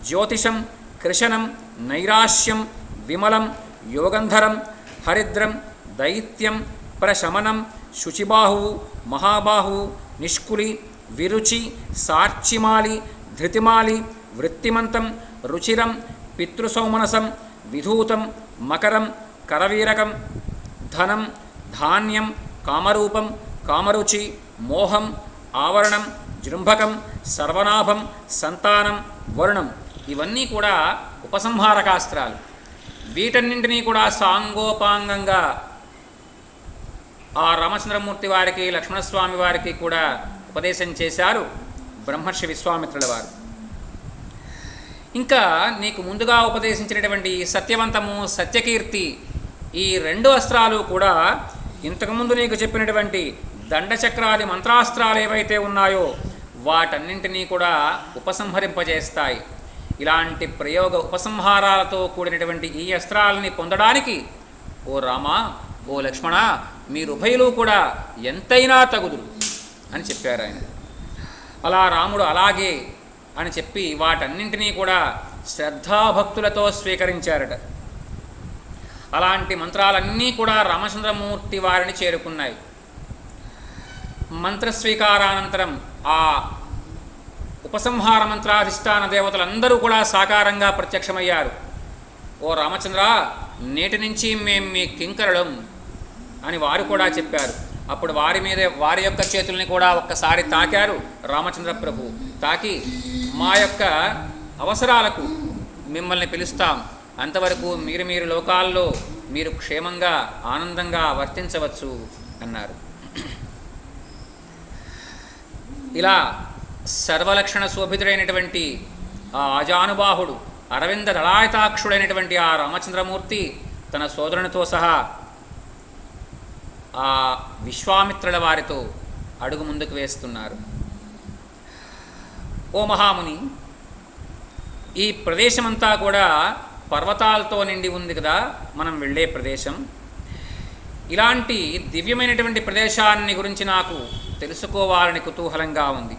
Speaker 1: జ్యోతిషం, కృశనం, నైరాశ్యం, విమలం, యోగంధరం, హరిద్రం, దైత్యం, ప్రశమనం, శుచిబాహువు, మహాబాహువు, నిష్కులి, విరుచి, సార్చిమాలి, ధృతిమాలి, వృత్తిమంతం, రుచిరం, పితృసౌమనసం, విధూతం, మకరం, కరవీరకం, ధనం, ధాన్యం, కామరూపం, కామరుచి, మోహం, ఆవరణం, జృంభకం, సర్వనాభం, సంతానం, వరుణం. ఇవన్నీ కూడా ఉపసంహారకాస్త్రాలు. వీటన్నింటినీ కూడా సాంగోపాంగంగా ఆ రామచంద్రమూర్తి వారికి లక్ష్మణస్వామి వారికి కూడా ఉపదేశం చేశారు బ్రహ్మర్షి విశ్వామిత్రుల వారు. ఇంకా నీకు ముందుగా ఉపదేశించినటువంటి సత్యవంతము, సత్యకీర్తి, ఈ రెండు అస్త్రాలు కూడా ఇంతకుముందు నీకు చెప్పినటువంటి దండచక్రాది మంత్రాస్త్రాలు ఏవైతే ఉన్నాయో వాటన్నింటినీ కూడా ఉపసంహరింపజేస్తాయి. ఇలాంటి ప్రయోగ ఉపసంహారాలతో కూడినటువంటి ఈ అస్త్రాలని పొందడానికి ఓ రామ, ఓ లక్ష్మణ, మీరుభయులు కూడా ఎంతైనా తగుదురు అని చెప్పారు ఆయన. అలా రాముడు అలాగే అని చెప్పి వాటన్నింటినీ కూడా శ్రద్ధాభక్తులతో స్వీకరించారట. అలాంటి మంత్రాలన్నీ కూడా రామచంద్రమూర్తి వారిని చేరుకున్నాయి. మంత్రస్వీకారానంతరం ఆ ఉపసంహార మంత్రాధిష్టాన దేవతలందరూ కూడా సాకారంగా ప్రత్యక్షమయ్యారు. ఓ రామచంద్ర, నేటి నుంచి మేము మీ కింకరులం అని వారు కూడా చెప్పారు. అప్పుడు వారి యొక్క చేతుల్ని కూడా ఒక్కసారి తాకారు రామచంద్ర ప్రభు. తాకి మా యొక్క అవసరాలకు మిమ్మల్ని పిలుస్తాం, అంతవరకు మీరు లోకాల్లో మీరు క్షేమంగా ఆనందంగా వర్తించవచ్చు అన్నారు. ఇలా సర్వలక్షణ శోభితుడైనటువంటి ఆ ఆజానుబాహుడు, అరవింద దళాయతాక్షుడైనటువంటి ఆ రామచంద్రమూర్తి తన సోదరునితో సహా ఆ విశ్వామిత్రుల వారితో అడుగు ముందుకు వేస్తున్నారు. ఓ మహాముని, ఈ ప్రదేశమంతా కూడా పర్వతాలతో నిండి ఉంది కదా మనం వెళ్ళే ప్రదేశం. ఇలాంటి దివ్యమైనటువంటి ప్రదేశాన్ని గురించి నాకు తెలుసుకోవాలని కుతూహలంగా ఉంది.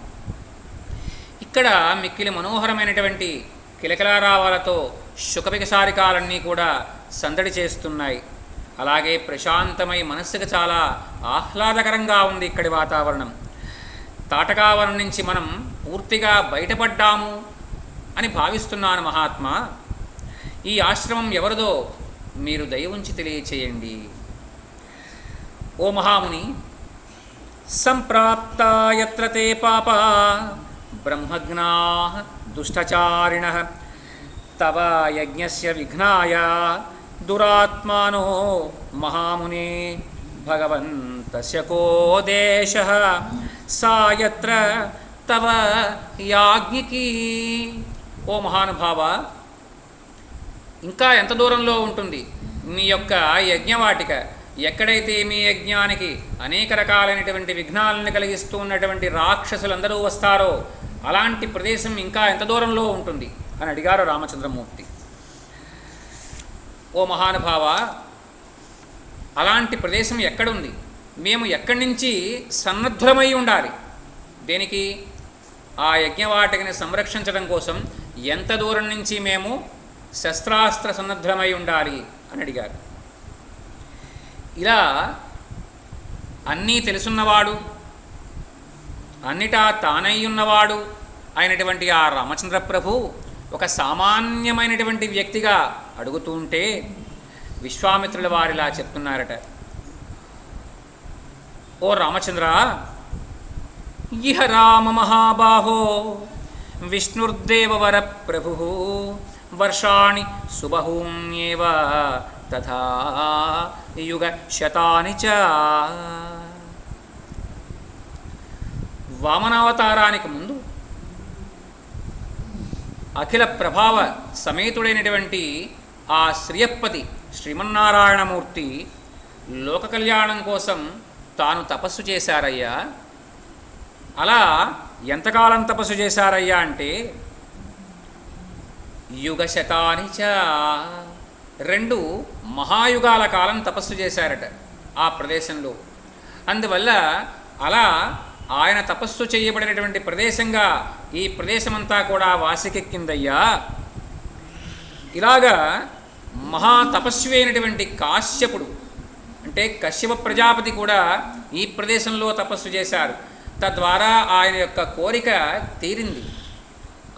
Speaker 1: ఇక్కడ మిక్కిలి మనోహరమైనటువంటి కిలకిలారావాలతో శుకపికసారికాలన్నీ కూడా సందడి చేస్తున్నాయి. అలాగే ప్రశాంతమై మనస్సుకు చాలా ఆహ్లాదకరంగా ఉంది ఇక్కడి వాతావరణం. తాటకావనం నుంచి మనం పూర్తిగా బయటపడ్డాము అని భావిస్తున్నాను మహాత్మా. ఈ ఆశ్రమం ఎవరిదో మీరు దయ ఉంచి తెలియచేయండి. ఓ మహాముని, సంప్రాప్తా యత్ర తే పాపా బ్రహ్మజ్ఞాః దుష్టచారిణః తవ యజ్ఞస్య విఘ్నాయ దురాత్మానో మహామునే భగవంతస్య కో దేశః సాయత్ర తవ యాజ్ఞికీ. ఓ మహానుభావ, ఇంకా ఎంత దూరంలో ఉంటుంది మీ యొక్క యజ్ఞవాటిక? ఎక్కడైతే మీ యజ్ఞానికి అనేక రకాలైనటువంటి విఘ్నాలను కలిగిస్తూ ఉన్నటువంటి రాక్షసులందరూ వస్తారో అలాంటి ప్రదేశం ఇంకా ఎంత దూరంలో ఉంటుంది అని అడిగారు రామచంద్రమూర్తి. ఓ మహానుభావ, అలాంటి ప్రదేశం ఎక్కడుంది? మేము ఎక్కడి నుంచి సన్నద్ధులమై ఉండాలి? దేనికి? ఆ యజ్ఞవాటికని సంరక్షించడం కోసం ఎంత దూరం నుంచి మేము శస్త్రాస్త్ర సన్నద్ధులమై ఉండాలి అని అడిగారు. ఇలా అన్నీ తెలుసున్నవాడు, అన్నిటా తానై ఉన్నవాడు అయినటువంటి ఆ రామచంద్ర ప్రభు ఒక సామాన్యమైనటువంటి వ్యక్తిగా అడుగుతూ ఉంటే విశ్వామిత్రుల వారిలా చెప్తున్నారట. ఓ రామచంద్ర, ఇహ రామ మహాబాహో విష్ణుర్దేవవర ప్రభు వర్షాణి సుబహూన్యేవ తథా యుగ శతాని చ. వామనావతారానికి ముందు అఖిల ప్రభావ సమేతుడైనటువంటి ఆ శ్రియప్పతి శ్రీమన్నారాయణమూర్తి లోక కళ్యాణం కోసం తాను తపస్సు చేశారయ్యా. అలా ఎంతకాలం తపస్సు చేశారయ్యా అంటే యుగ శతాని చ, 2 మహాయుగాల కాలం తపస్సు చేశారట ఆ ప్రదేశంలో. అందువల్ల అలా ఆయన తపస్సు చేయబడినటువంటి ప్రదేశంగా ఈ ప్రదేశమంతా కూడా వాసికెక్కిందయ్యా. ఇలాగా మహా తపస్వి అయినటువంటి కాశ్యపుడు అంటే కశ్యప ప్రజాపతి కూడా ఈ ప్రదేశంలో తపస్సు చేశారు. తద్వారా ఆయన యొక్క కోరిక తీరింది.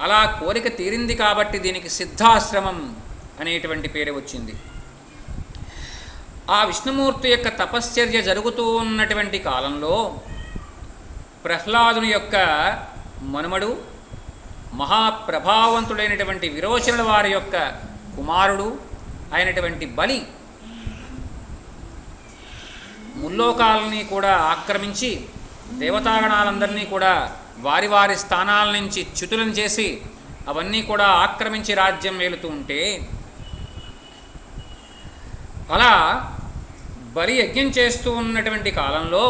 Speaker 1: అలా కోరిక తీరింది కాబట్టి దీనికి సిద్ధాశ్రమం అనేటువంటి పేరు వచ్చింది. ఆ విష్ణుమూర్తి యొక్క తపశ్చర్య జరుగుతూ ఉన్నటువంటి కాలంలో ప్రహ్లాదుని యొక్క మనుమడు మహాప్రభావంతుడైనటువంటి విరోచనుల వారి యొక్క కుమారుడు అయినటువంటి బలి ముల్లోకాలని కూడా ఆక్రమించి దేవతాగణాలందరినీ కూడా వారి వారి స్థానాల నుంచి చ్యుతులను చేసి అవన్నీ కూడా ఆక్రమించి రాజ్యం వేలుతూ ఉంటే అలా బలి యజ్ఞం చేస్తూ ఉన్నటువంటి కాలంలో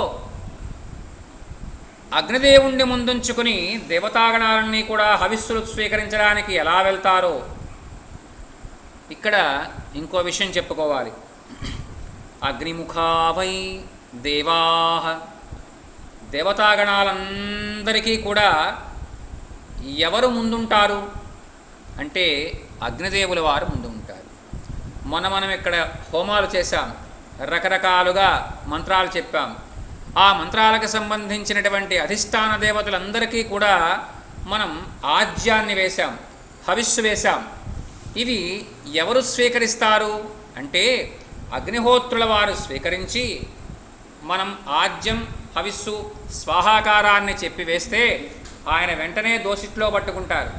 Speaker 1: అగ్నిదేవుణ్ణి ముందుంచుకుని దేవతాగణాలన్నీ కూడా హవిస్సులు స్వీకరించడానికి ఎలా వెళ్తారో ఇక్కడ ఇంకో విషయం చెప్పుకోవాలి. అగ్నిముఖావై దేవాహ, దేవతాగణాలందరికీ కూడా ఎవరు ముందుంటారు అంటే అగ్నిదేవుల వారు ముందు ఉంటారు. మనం ఇక్కడ హోమాలు చేశాం, రకరకాలుగా మంత్రాలు చెప్పాం. ఆ మంత్రాలకు సంబంధించినటువంటి అధిష్టాన దేవతలందరికీ కూడా మనం ఆజ్యాన్ని వేశాం, హవిస్సు వేశాం. ఇవి ఎవరు స్వీకరిస్తారు అంటే అగ్నిహోత్రుల వారు స్వీకరించి మనం ఆజ్యం హవిస్సు స్వాహాకారాన్ని చెప్పి వేస్తే ఆయన వెంటనే దోసిట్లో పట్టుకుంటారు.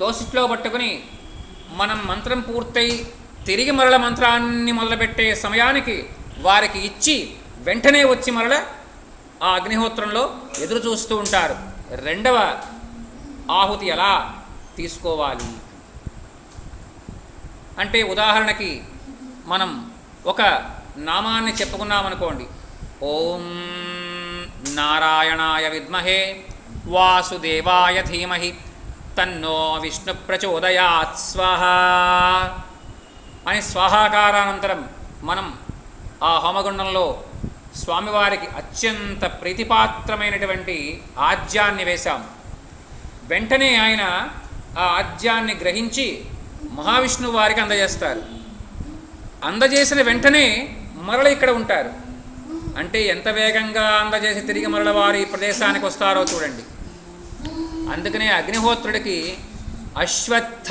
Speaker 1: దోసిట్లో పట్టుకుని మనం మంత్రం పూర్తయి తిరిగి మరల మంత్రాన్ని మొదలుపెట్టే సమయానికి వారికి ఇచ్చి వెంటనే వచ్చి మరల ఆ అగ్నిహోత్రంలో ఎదురు చూస్తూ ఉంటారు. 2వ ఆహుతి ఎలా తీసుకోవాలి అంటే ఉదాహరణకి మనం ఒక నామాన్ని చెప్పుకున్నామనుకోండి, ఓం నారాయణాయ విద్మహే వాసుదేవాయ ధీమహి తన్నో విష్ణు ప్రచోదయాత్ స్వాహ అని స్వాహాకారానంతరం మనం ఆ హోమగుండంలో స్వామివారికి అత్యంత ప్రీతిపాత్రమైనటువంటి ఆజ్యాన్ని వేశాం. వెంటనే ఆయన ఆ ఆజ్యాన్ని గ్రహించి మహావిష్ణువు వారికి అందజేస్తారు. అందజేసిన వెంటనే మరల ఇక్కడ ఉంటారు. అంటే ఎంత వేగంగా అందజేసి తిరిగి మరల వారి ప్రదేశానికి వస్తారో చూడండి. అందుకనే అగ్నిహోత్రుడికి అశ్వత్థ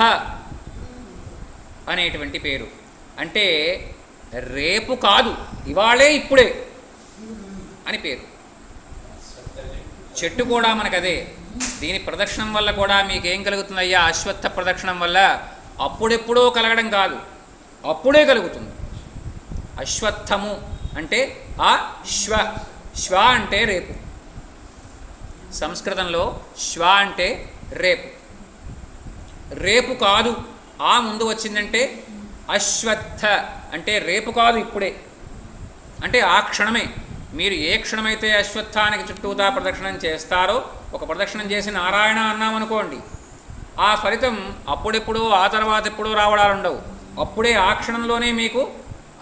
Speaker 1: అనేటువంటి పేరు. అంటే రేపు కాదు, ఇవాళే ఇప్పుడే అని పేరు. చెట్టు కూడా మనకదే. దీని ప్రదక్షిణం వల్ల కూడా మీకేం కలుగుతుందయ్యా? అశ్వత్థ ప్రదక్షిణం వల్ల అప్పుడెప్పుడో కలగడం కాదు, అప్పుడే కలుగుతుంది. అశ్వత్థము అంటే ఆ శ్వ. శ్వ అంటే రేపు. సంస్కృతంలో శ్వ అంటే రేపు. రేపు కాదు ఆ ముందు వచ్చిందంటే అశ్వత్థ అంటే రేపు కాదు ఇప్పుడే, అంటే ఆ క్షణమే. మీరు ఏ క్షణమైతే అశ్వత్థానికి చుట్టూతా ప్రదక్షిణం చేస్తారో, ఒక ప్రదక్షిణం చేసి నారాయణ అన్నామనుకోండి, ఆ ఫలితం అప్పుడెప్పుడో ఆ తర్వాత ఎప్పుడో రావడాలు ఉండవు, అప్పుడే ఆ క్షణంలోనే మీకు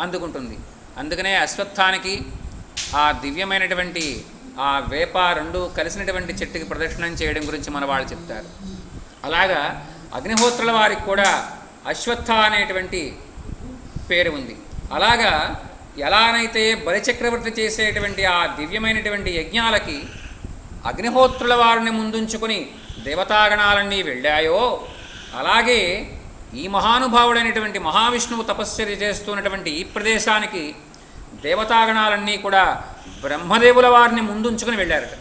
Speaker 1: అందుకుంటుంది. అందుకనే అశ్వత్థానికి ఆ దివ్యమైనటువంటి ఆ వేప రెండు కలిసినటువంటి చెట్టుకి ప్రదక్షిణం చేయడం గురించి మన వాళ్ళు చెప్తారు. అలాగా అగ్నిహోత్రుల వారికి కూడా అశ్వత్థ అనేటువంటి పేరు ఉంది. అలాగా ఎలానైతే బలిచక్రవర్తి చేసేటువంటి ఆ దివ్యమైనటువంటి యజ్ఞాలకి అగ్నిహోత్రుల వారిని ముందుంచుకొని దేవతాగణాలన్నీ వెళ్ళాయో, అలాగే ఈ మహానుభావుడైనటువంటి మహావిష్ణువు తపశ్చర్య చేస్తున్నటువంటి ఈ ప్రదేశానికి దేవతాగణాలన్నీ కూడా బ్రహ్మదేవుల వారిని ముందుంచుకొని వెళ్ళారట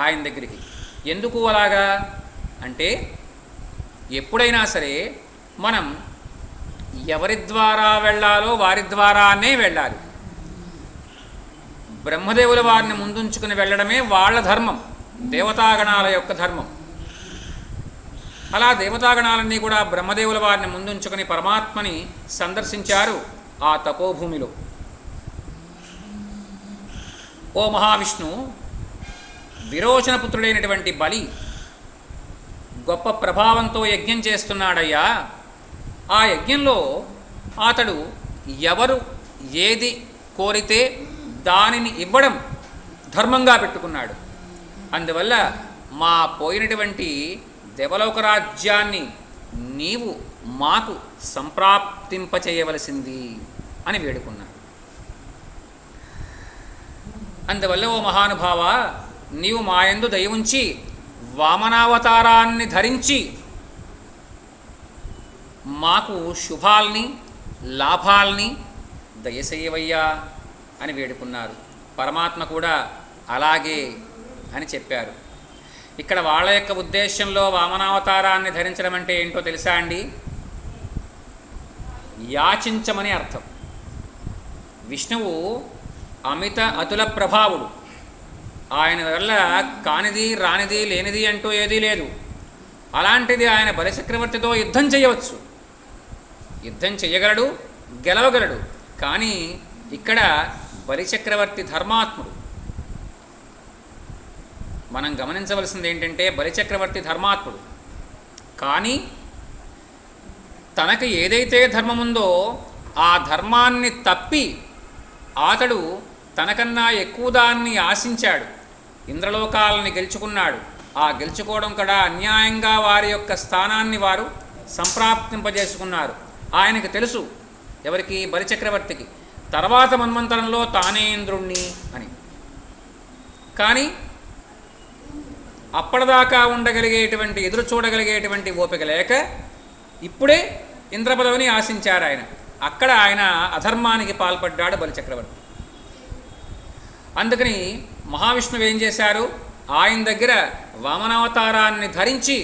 Speaker 1: ఆయన దగ్గరికి. ఎందుకు అలాగా అంటే, ఎప్పుడైనా సరే మనం ఎవరి ద్వారా వెళ్ళాలో వారి ద్వారానే వెళ్ళాలి. బ్రహ్మదేవుల వారిని ముందుంచుకుని వెళ్ళడమే వాళ్ళ ధర్మం, దేవతాగణాల యొక్క ధర్మం. అలా దేవతాగణాలన్నీ కూడా బ్రహ్మదేవుల వారిని ముందుంచుకుని పరమాత్మని సందర్శించారు ఆ తపోభూమిలో. ఓ మహావిష్ణు, విరోచనపుత్రుడైనటువంటి బలి గొప్ప ప్రభావంతో యజ్ఞం చేస్తున్నాడయ్యా. ఆ యజ్ఞంలో అతడు ఎవరు ఏది కోరితే దానిని ఇవ్వడం ధర్మంగా పెట్టుకున్నాడు. అందువల్ల మా పోయినటువంటి దేవలోక రాజ్యాన్ని నీవు మాకు సంప్రాప్తింపచేయవలసింది అని వేడుకున్నాడు. అందువల్ల ఓ మహానుభావ, నీవు మాయందు దయ ఉంచి వామనావతారాన్ని ధరించి మాకు శుభాల్ని లాభాల్ని దయచేయవయ్యా అని వేడుకున్నారు. పరమాత్మ కూడా అలాగే అని చెప్పారు. ఇక్కడ వాళ్ళ యొక్క ఉద్దేశంలో వామనావతారాన్ని ధరించడం అంటే ఏంటో తెలుసా అండి? యాచించమని అర్థం. విష్ణువు అమిత అతుల ప్రభావుడు. ఆయన వల్ల కానిది రానిది లేనిది అంటూ ఏదీ లేదు. అలాంటిది ఆయన బలిచక్రవర్తితో యుద్ధం చేయవచ్చు, యుద్ధం చేయగలడు, గెలవగలడు. కానీ ఇక్కడ బలిచక్రవర్తి ధర్మాత్ముడు. మనం గమనించవలసింది ఏంటంటే, బలిచక్రవర్తి ధర్మాత్ముడు, కానీ తనకు ఏదైతే ధర్మముందో ఆ ధర్మాన్ని తప్పి అతడు తనకన్నా ఎక్కువ దాన్ని ఆశించాడు. ఇంద్రలోకాలని గెలుచుకున్నాడు. ఆ గెలుచుకోవడం కూడా అన్యాయంగా వారి యొక్క స్థానాన్ని వారు సంప్రాప్తింపజేసుకున్నారు. ఆయనకు తెలుసు, ఎవరికి? బలిచక్రవర్తికి, తర్వాత మన్వంతరంలో తానే ఇంద్రుణ్ణి అని. కానీ అప్పటిదాకా ఉండగలిగేటువంటి, ఎదురు చూడగలిగేటువంటి ఓపిక లేక ఇప్పుడే ఇంద్రపదవిని ఆశించారు ఆయన. అక్కడ ఆయన అధర్మానికి పాల్పడ్డాడు బలిచక్రవర్తి. అందుకని మహావిష్ణువు ఏం చేశారు? ఆయన దగ్గర వామనావతారాన్ని ధరించి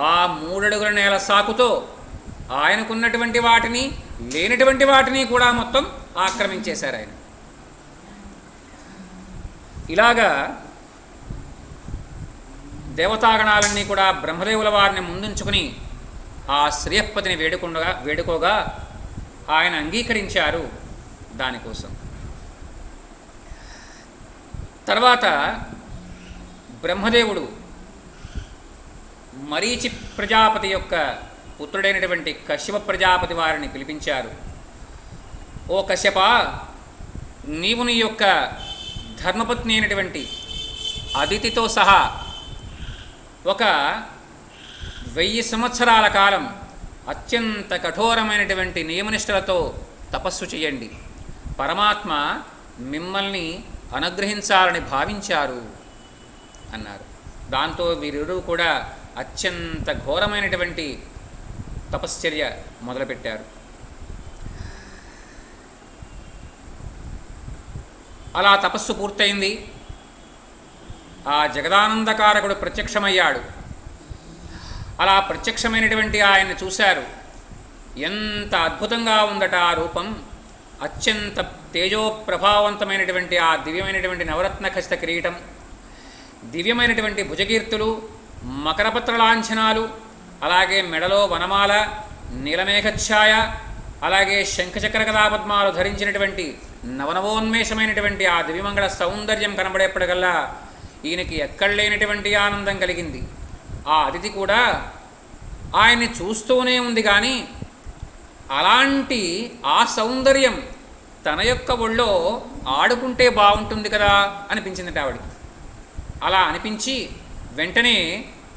Speaker 1: ఆ 3 అడుగుల నేల సాకుతో ఆయనకున్నటువంటి వాటిని, లేనటువంటి వాటిని కూడా మొత్తం ఆక్రమించేశారు ఆయన. ఇలాగా దేవతాగణాలన్నీ కూడా బ్రహ్మదేవుల వారిని ముందుంచుకుని ఆ శ్రీయపతిని వేడుకోగా ఆయన అంగీకరించారు దానికోసం. తర్వాత బ్రహ్మదేవుడు మరీచి ప్రజాపతి యొక్క పుత్రుడైనటువంటి కశ్యప ప్రజాపతి వారిని పిలిపించారు. ఓ కశ్యప, నీవు నీ యొక్క ధర్మపత్ని అయినటువంటి అదితితో సహా ఒక 1000 సంవత్సరాల కాలం అత్యంత కఠోరమైనటువంటి నియమనిష్టలతో తపస్సు చేయండి. పరమాత్మ మిమ్మల్ని అనుగ్రహించాలని భావించారు అన్నారు. దాంతో వీరిరువు కూడా అత్యంత ఘోరమైనటువంటి తపశ్చర్య మొదలుపెట్టారు. అలా తపస్సు పూర్తయింది. ఆ జగదానందకారకుడు ప్రత్యక్షమయ్యాడు. అలా ప్రత్యక్షమైనటువంటి ఆయన్ని చూశారు. ఎంత అద్భుతంగా ఉందట ఆ రూపం. అత్యంత తేజో ప్రభావవంతమైనటువంటి ఆ దివ్యమైనటువంటి నవరత్న ఖచిత కిరీటం, దివ్యమైనటువంటి భుజకీర్తులు, మకరపత్ర లాంఛనాలు, అలాగే మెడలో వనమాల, నీలమేఘఛాయ, అలాగే శంఖచక్ర కథాపద్మాలు ధరించినటువంటి నవనవోన్మేషమైనటువంటి ఆ దివ్యమంగళ సౌందర్యం కనబడేప్పటికల్లా ఈయనకి ఎక్కడలేనటువంటి ఆనందం కలిగింది. ఆ అతిథి కూడా ఆయన్ని చూస్తూనే ఉంది, కానీ అలాంటి ఆ సౌందర్యం తన యొక్క ఒళ్ళో ఆడుకుంటే బాగుంటుంది కదా అనిపించింది ఆవిడికి. అలా అనిపించి వెంటనే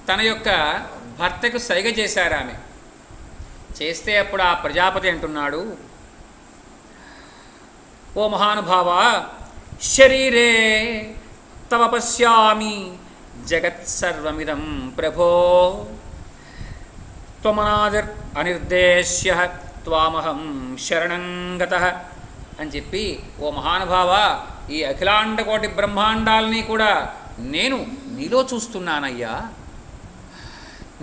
Speaker 1: తన యొక్క భర్తకు సైగ చేశారు ఆమె. చేస్తే అప్పుడు ఆ ప్రజాపతి అంటున్నాడు, ఓ మహానుభావ, శరీరే తవ పశ్యామి జగత్సర్వమిదం ప్రభో, త్వమనాదిర్ అనిర్దేశ్య త్వామహం శరణం గతః అని చెప్పి, ఓ మహానుభావ, ఈ అఖిలాండకోటి బ్రహ్మాండాల్ని కూడా నేను నీలో చూస్తున్నానయ్యా.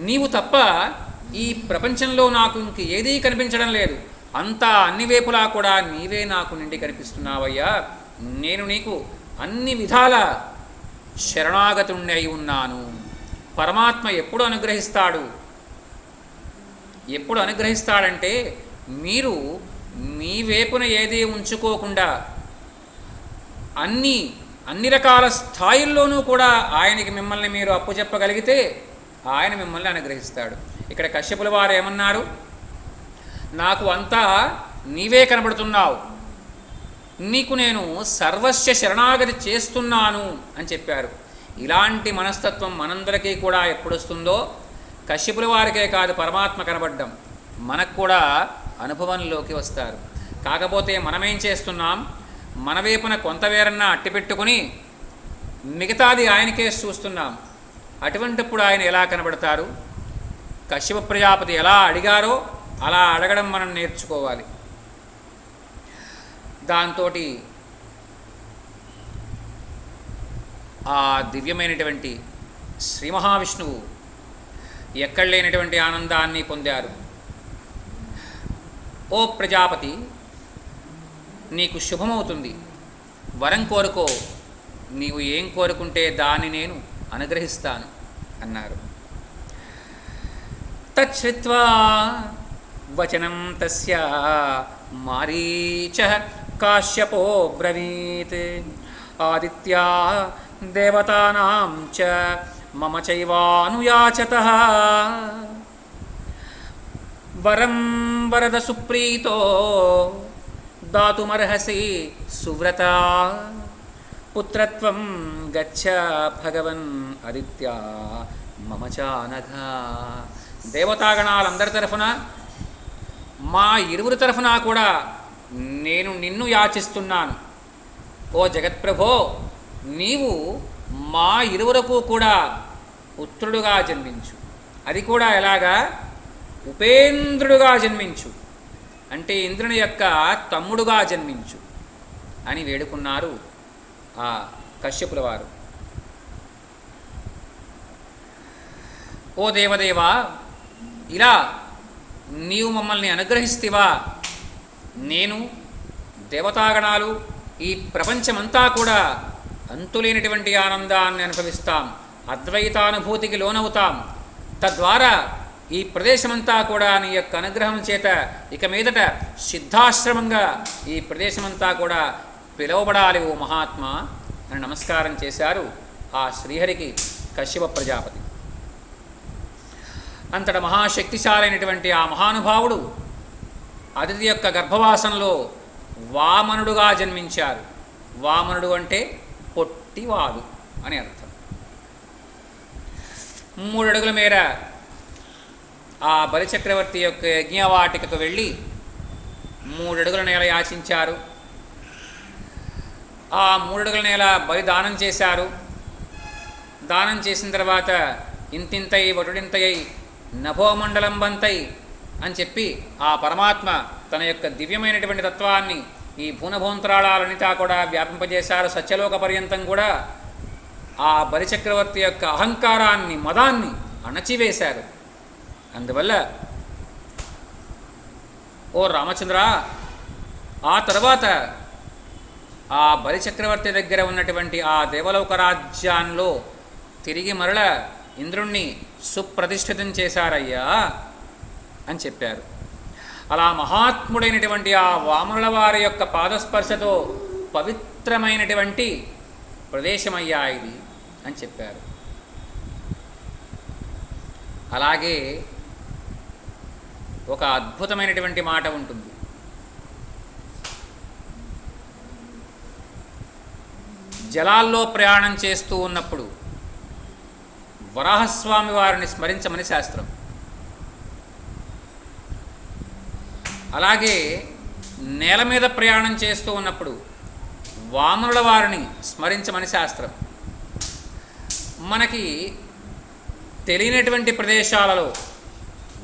Speaker 1: నీవు తప్ప ఈ ప్రపంచంలో నాకు ఇంక ఏదీ కనిపించడం లేదు. అంతా అన్ని వైపులా కూడా నీవే నాకు నిండి కనిపిస్తున్నావయ్యా. నేను నీకు అన్ని విధాల శరణాగతుణ్ణి అయి ఉన్నాను. పరమాత్మ ఎప్పుడు అనుగ్రహిస్తాడు? ఎప్పుడు అనుగ్రహిస్తాడంటే, మీరు మీ వైపున ఏదీ ఉంచుకోకుండా అన్ని రకాల స్థాయిల్లోనూ కూడా ఆయనకి మిమ్మల్ని మీరు అప్పుచెప్పగలిగితే ఆయన మిమ్మల్ని అనుగ్రహిస్తాడు. ఇక్కడ కశ్యపుల వారు ఏమన్నారు? నాకు అంతా నీవే కనబడుతున్నావు, నీకు నేను సర్వస్వ శరణాగతి చేస్తున్నాను అని చెప్పారు. ఇలాంటి మనస్తత్వం మనందరికీ కూడా ఎప్పుడొస్తుందో, కశ్యపుల వారికే కాదు పరమాత్మ కనబడ్డం మనకు కూడా అనుభవంలోకి వస్తారు. కాకపోతే మనమేం చేస్తున్నాం? మన వైపున కొంత వేరన్నా అట్టిపెట్టుకుని మిగతాది ఆయనకే చూస్తున్నాం. అటువంటిప్పుడు ఆయన ఎలా కనబడతారు? కశ్యప ప్రజాపతి ఎలా అడిగారో అలా అడగడం మనం నేర్చుకోవాలి. దాంతో ఆ దివ్యమైనటువంటి శ్రీ మహావిష్ణువు ఎక్కడ లేనటువంటి ఆనందాన్ని పొందారు. ఓ ప్రజాపతి, నీకు శుభమవుతుంది, వరం కోరుకో, నీవు ఏం కోరుకుంటే దాన్ని నేను అనుగ్రహిస్తాను అన్నారు. తచ్ఛ్రుత్వా వచనం తస్య మారీచః కాశ్యపో బ్రవీత్, ఆదిత్యా దేవతానాం చ మమ చైవానుయాచతః, వరం వరద సుప్రీతో దాతుమర్హసి సువ్రత, పుత్రత్వం గచ్చ భగవన్ ఆదిత్యా మమ చానఘ. దేవతాగణాలందరి తరఫున, మా ఇరువురి తరఫున కూడా నేను నిన్ను యాచిస్తున్నాను. ఓ జగత్ప్రభో, నీవు మా ఇరువురకు కూడా పుత్రుడుగా జన్మించు. అది కూడా ఎలాగా? ఉపేంద్రుడుగా జన్మించు, అంటే ఇంద్రుని యొక్క తమ్ముడుగా జన్మించు అని వేడుకున్నారు ఆ కశ్యపుల వారు. ఓ దేవదేవా, ఇలా నీవు మమ్మల్ని అనుగ్రహిస్తేవా, నేను, దేవతాగణాలు, ఈ ప్రపంచమంతా కూడా అంతులేనటువంటి ఆనందాన్ని అనుభవిస్తాం, అద్వైతానుభూతికి లోనవుతాం. తద్వారా ఈ ప్రదేశమంతా కూడా నీ యొక్క అనుగ్రహం చేత ఇక మీదట సిద్ధాశ్రమంగా ఈ ప్రదేశమంతా కూడా పిలువబడాలి ఓ మహాత్మా అని నమస్కారం చేశారు ఆ శ్రీహరికి కశ్యప ప్రజాపతి. అంతట మహాశక్తిశాలైనటువంటి ఆ మహానుభావుడు అతిథి యొక్క గర్భవాసంలో వామనుడుగా జన్మించారు. వామనుడు అంటే పొట్టివాడు అని అర్థం. 3 అడుగుల మేర ఆ బలిచక్రవర్తి యొక్క యజ్ఞవాటికకు వెళ్ళి 3 అడుగుల నేల యాచించారు. ఆ 3 అడుగుల నేల బలిదానం చేశారు. దానం చేసిన తర్వాత ఇంతింతై వటుడింతై నభోమండలం బంతై అని చెప్పి ఆ పరమాత్మ తన యొక్క దివ్యమైనటువంటి తత్వాన్ని ఈ భూనభూంతరాళాలనితా కూడా వ్యాపింపజేశారు. సత్యలోక పర్యంతం కూడా ఆ బలిచక్రవర్తి యొక్క అహంకారాన్ని, మదాన్ని అణచివేశారు. అందువల్ల ఓ రామచంద్ర, ఆ తర్వాత ఆ బలిచక్రవర్తి దగ్గర ఉన్నటువంటి ఆ దేవలోక రాజ్యాల్లో తిరిగి మరల ఇంద్రుణ్ణి సుప్రతిష్ఠితం చేశారయ్యా అని చెప్పారు. అలా మహాత్ముడైనటువంటి ఆ వామనుల వారి యొక్క పాదస్పర్శతో పవిత్రమైనటువంటి ప్రదేశమయ్యా ఇది అని చెప్పారు. అలాగే ఒక అద్భుతమైనటువంటి మాట ఉంటుంది. జలాల్లో ప్రయాణం చేస్తూ ఉన్నప్పుడు వరాహస్వామి వారిని స్మరించమని శాస్త్రం. అలాగే నేల మీద ప్రయాణం చేస్తూ ఉన్నప్పుడు వామనుల వారిని స్మరించమని శాస్త్రం. మనకి తెలియనటువంటి ప్రదేశాలలో,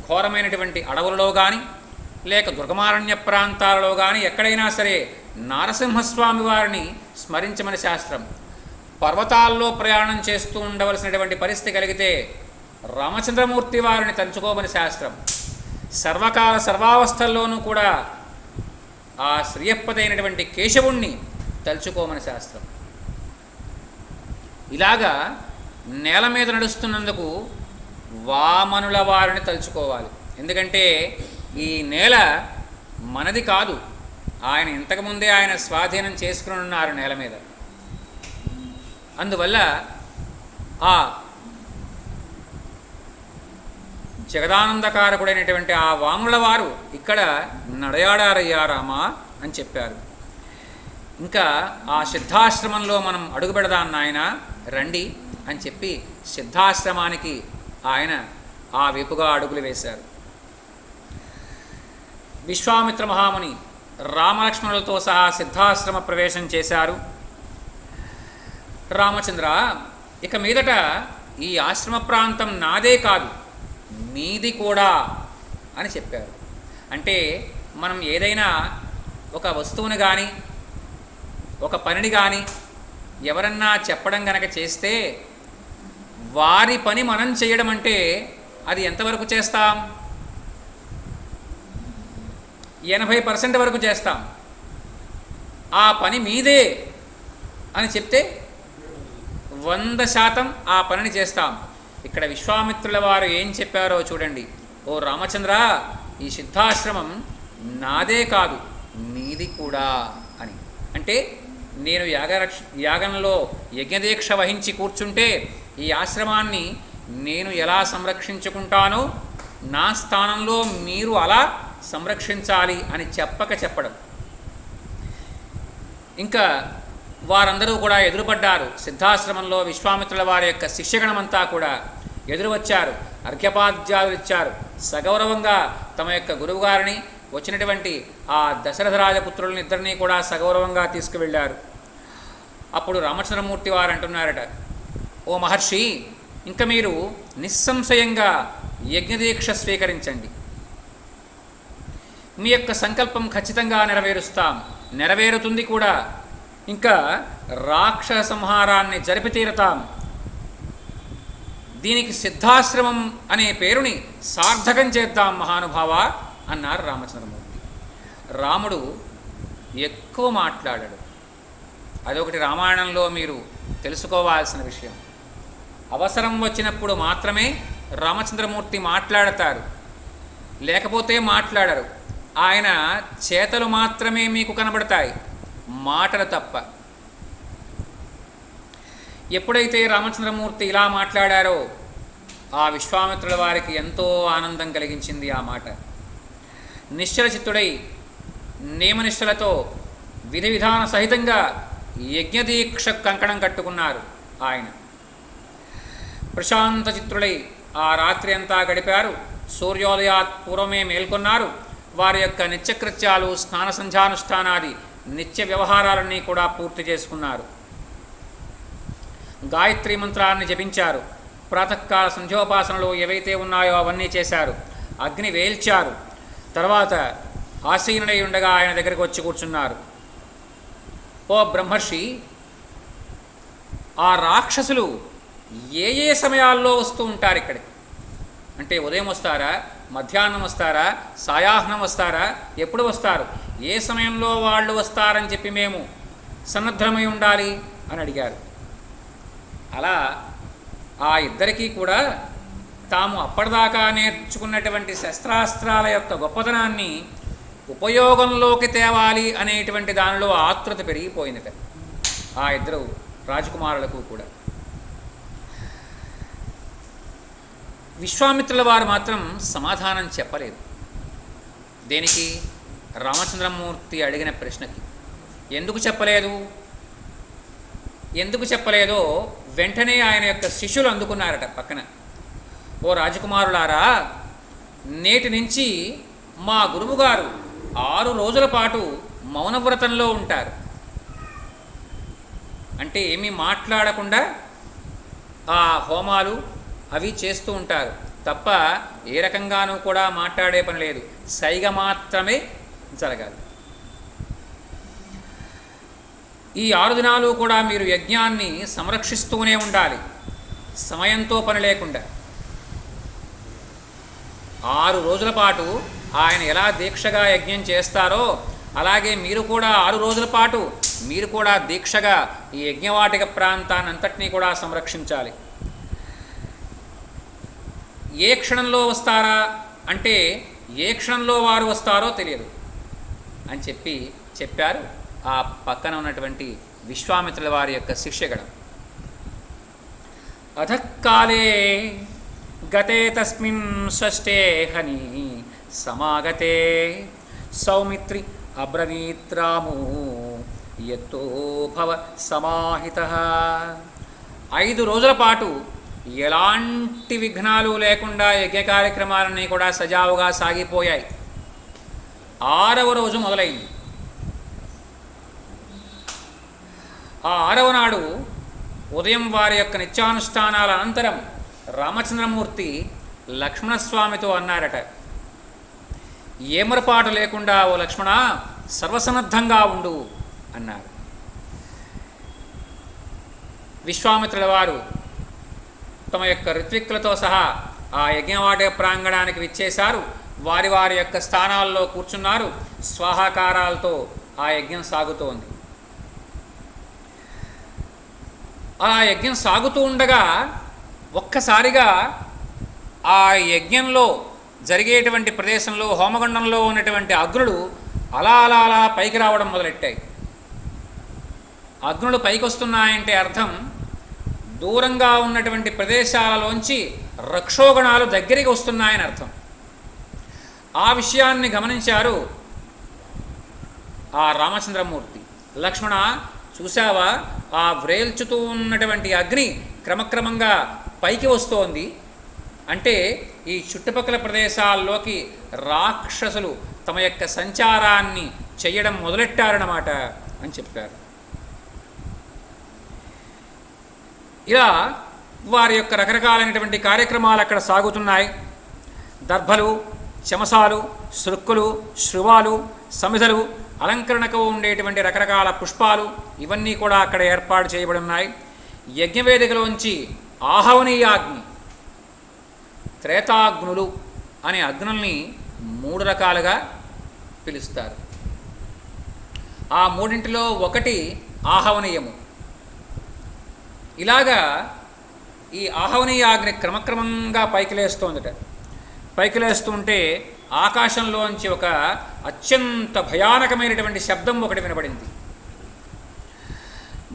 Speaker 1: ఘోరమైనటువంటి అడవులలో కానీ లేక దుర్గమారణ్య ప్రాంతాలలో కానీ ఎక్కడైనా సరే నారసింహస్వామి వారిని స్మరించమని శాస్త్రం. పర్వతాల్లో ప్రయాణం చేస్తూ ఉండవలసినటువంటి పరిస్థితి కలిగితే రామచంద్రమూర్తి వారిని తలుచుకోమని శాస్త్రం. సర్వకాల సర్వావస్థల్లోనూ కూడా ఆ శ్రీయప్పతి అయినటువంటి కేశవుణ్ణి తలుచుకోమని శాస్త్రం. ఇలాగా నేల మీద నడుస్తున్నందుకు వామనుల వారిని తలుచుకోవాలి. ఎందుకంటే ఈ నేల మనది కాదు, ఆయన ఇంతకుముందే ఆయన స్వాధీనం చేసుకుని ఉన్నారు నేల మీద. అందువల్ల ఆ జగదానందకారకుడైనటువంటి ఆ వామనుల వారు ఇక్కడ నడయాడారయ్యా రామా అని చెప్పారు. ఇంకా ఆ సిద్ధాశ్రమంలో మనం అడుగు పెడదాం నాయన రండి అని చెప్పి సిద్ధాశ్రమానికి ఆయన ఆ వైపుగా అడుగులు వేశారు. విశ్వామిత్ర మహాముని రామలక్ష్మణులతో సహా సిద్ధాశ్రమ ప్రవేశం చేశారు. రామచంద్ర, ఇక మీదట ఈ ఆశ్రమ ప్రాంతం నాదే కాదు, నీది కూడా అని చెప్పారు. అంటే మనం ఏదైనా ఒక వస్తువుని కానీ ఒక పనిని కానీ ఎవరన్నా చెప్పడం గనక చేస్తే వారి పని మనం చేయడం అంటే అది ఎంతవరకు చేస్తాం? 80% వరకు చేస్తాం. ఆ పని మీదే అని చెప్తే 100% ఆ పనిని చేస్తాం. ఇక్కడ విశ్వామిత్రుల వారు ఏం చెప్పారో చూడండి. ఓ రామచంద్ర, ఈ సిద్ధాశ్రమం నాదే కాదు నీది కూడా అని. అంటే నేను యాగంలో యజ్ఞదీక్ష వహించి కూర్చుంటే ఈ ఆశ్రమాన్ని నేను ఎలా సంరక్షించుకుంటానో నా స్థానంలో మీరు అలా సంరక్షించాలి అని చెప్పడం. ఇంకా వారందరూ కూడా ఎదురుపడ్డారు. సిద్ధాశ్రమంలో విశ్వామిత్రుల వారి యొక్క శిష్యగణమంతా కూడా ఎదురు వచ్చారు, అర్ఘ్యపాద్యాలు ఇచ్చారు. సగౌరవంగా తమ యొక్క గురువుగారిని, వచ్చినటువంటి ఆ దశరథ రాజపుత్రులని ఇద్దరినీ కూడా సగౌరవంగా తీసుకువెళ్ళారు. అప్పుడు రామచంద్రమూర్తి వారు అంటున్నారట, ఓ మహర్షి, ఇంకా మీరు నిస్సంశయంగా యజ్ఞదీక్ష స్వీకరించండి. మీ యొక్క సంకల్పం ఖచ్చితంగా నెరవేరుతుంది కూడా. ఇంకా రాక్షస సంహారాన్ని జరిపి తీరతాం. దీనికి సిద్ధాశ్రమం అనే పేరుని సార్థకం చేద్దాం మహానుభావ అన్నారు రామచంద్రమూర్తి. రాముడు ఎక్కువ మాట్లాడాడు. అదొకటి రామాయణంలో మీరు తెలుసుకోవాల్సిన విషయం. అవసరం వచ్చినప్పుడు మాత్రమే రామచంద్రమూర్తి మాట్లాడతారు, లేకపోతే మాట్లాడరు. ఆయన చేతలు మాత్రమే మీకు కనబడతాయి, మాటలు తప్ప. ఎప్పుడైతే రామచంద్రమూర్తి ఇలా మాట్లాడారో ఆ విశ్వామిత్రుల వారికి ఎంతో ఆనందం కలిగించింది ఆ మాట. నిశ్చల చిత్తుడై నియమనిష్టలతో విధి విధాన సహితంగా యజ్ఞదీక్ష కంకణం కట్టుకున్నారు ఆయన. ప్రశాంత చిత్రులై ఆ రాత్రి అంతా గడిపారు. సూర్యోదయాత్ పూర్వమే మేల్కొన్నారు. వారి యొక్క నిత్యకృత్యాలు, స్నాన సంధ్యానుష్ఠానాది నిత్య వ్యవహారాలన్నీ కూడా పూర్తి చేసుకున్నారు. గాయత్రి మంత్రాన్ని జపించారు. ప్రాతకాల సంధ్యోపాసనలు ఏవైతే ఉన్నాయో అవన్నీ చేశారు. అగ్ని వేల్చారు. తర్వాత ఆసీనుడై ఉండగా ఆయన దగ్గరికి వచ్చి కూర్చున్నారు. ఓ బ్రహ్మర్షి, ఆ రాక్షసులు ఏ ఏ సమయాల్లో వస్తూ ఉంటారు ఇక్కడికి? అంటే ఉదయం వస్తారా, మధ్యాహ్నం వస్తారా, సాయాహ్నం వస్తారా, ఎప్పుడు వస్తారు, ఏ సమయంలో వాళ్ళు వస్తారని చెప్పి మేము సన్నద్ధమై ఉండాలి అని అడిగారు. అలా ఆ ఇద్దరికీ కూడా తాము అప్పటిదాకా నేర్చుకున్నటువంటి శస్త్రాస్త్రాల యొక్క గొప్పతనాన్ని ఉపయోగంలోకి తేవాలి అనేటువంటి దానిలో ఆతృత పెరిగిపోయిందట ఆ ఇద్దరు రాజకుమారులకు కూడా. విశ్వామిత్రుల వారు మాత్రం సమాధానం చెప్పలేదు. దేనికి? రామచంద్రమూర్తి అడిగిన ప్రశ్నకి. ఎందుకు చెప్పలేదు? ఎందుకు చెప్పలేదో వెంటనే ఆయన యొక్క శిష్యులు అందుకున్నారట పక్కన. ఓ రాజకుమారులారా, నేటి నుంచి మా గురువుగారు 6 రోజుల పాటు మౌనవ్రతంలో ఉంటారు. అంటే ఏమీ మాట్లాడకుండా ఆ హోమాలు అవి చేస్తూ ఉంటారు తప్ప ఏ రకంగానూ కూడా మాట్లాడే పని లేదు, సైగ మాత్రమే జరగాలి. ఈ 6 దినాలు కూడా మీరు యజ్ఞాన్ని సంరక్షిస్తూనే ఉండాలి, సమయంతో పని లేకుండా. 6 రోజుల పాటు ఆయన ఎలా దీక్షగా యజ్ఞం చేస్తారో అలాగే మీరు కూడా 6 రోజుల పాటు మీరు కూడా దీక్షగా ఈ యజ్ఞవాటిక ప్రాంతాన్నంతటినీ కూడా సంరక్షించాలి. ఏ క్షణంలో వస్తారా అంటే ఏ క్షణంలో వారు వస్తారో తెలియదు అని చెప్పారు ఆ పక్కన ఉన్నటువంటి విశ్వామిత్రుల వారి యొక్క శిష్యగణం. అధకాలే గతే తస్మిన్ షష్ఠే హని సమాగతే సౌమిత్రి అబ్రవీత్రాము యత్తో భవ సమాహితః. 5 రోజుల పాటు ఎలాంటి విఘ్నాలు లేకుండా యజ్ఞ కార్యక్రమాలన్నీ కూడా సజావుగా సాగిపోయాయి. 6వ రోజు మొదలైంది. ఆ 6వ నాడు ఉదయం వారి యొక్క నిత్యానుష్ఠానాల అనంతరం రామచంద్రమూర్తి లక్ష్మణస్వామితో అన్నారట, ఏమరపాటు లేకుండా ఓ లక్ష్మణ సర్వసన్నద్ధంగా ఉండు అన్నారు. విశ్వామిత్రుల వారు తమ యొక్క ఋత్విక్కులతో సహా ఆ యజ్ఞవాటిక ప్రాంగణానికి విచ్చేశారు. వారి వారి యొక్క స్థానాల్లో కూర్చున్నారు. స్వాహాకారాలతో ఆ యజ్ఞం సాగుతోంది. ఆ యజ్ఞం సాగుతూ ఉండగా ఒక్కసారిగా ఆ యజ్ఞంలో జరిగేటువంటి ప్రదేశంలో హోమగుండంలో ఉన్నటువంటి అగ్నులు అలా అలా అలా పైకి రావడం మొదలెట్టాయి. అగ్నులు పైకి వస్తున్నాయంటే అర్థం దూరంగా ఉన్నటువంటి ప్రదేశాలలోంచి రక్షోగణాలు దగ్గరికి వస్తున్నాయని అర్థం. ఆ విషయాన్ని గమనించారు ఆ రామచంద్రమూర్తి. లక్ష్మణ, చూసావా, ఆ వ్రేల్చుతూ ఉన్నటువంటి అగ్ని క్రమక్రమంగా పైకి వస్తోంది అంటే ఈ చుట్టుపక్కల ప్రదేశాల్లోకి రాక్షసులు తమ యొక్క సంచారాన్ని చేయడం మొదలెట్టారన్నమాట అని చెప్పారు. ఇలా వారి యొక్క రకరకాలైనటువంటి కార్యక్రమాలు అక్కడ సాగుతున్నాయి. దర్భలు, చమసాలు, సృక్కులు, శృవాలు, సమిధలు, అలంకరణకు ఉండేటువంటి రకరకాల పుష్పాలు ఇవన్నీ కూడా అక్కడ ఏర్పాటు చేయబడి ఉన్నాయి. యజ్ఞవేదికలోంచి ఆహవనీయాగ్ని, త్రేతాగ్నులు అనే అగ్నుల్ని 3 రకాలుగా పిలుస్తారు. ఆ 3 ఒకటి ఆహవనీయము. ఇలాగా ఈ ఆహవనీయాగ్ని క్రమక్రమంగా పైకి లేస్తోందట. పైకి లేస్తుంటే ఆకాశంలోంచి ఒక అత్యంత భయానకమైనటువంటి శబ్దం ఒకటి వినబడింది.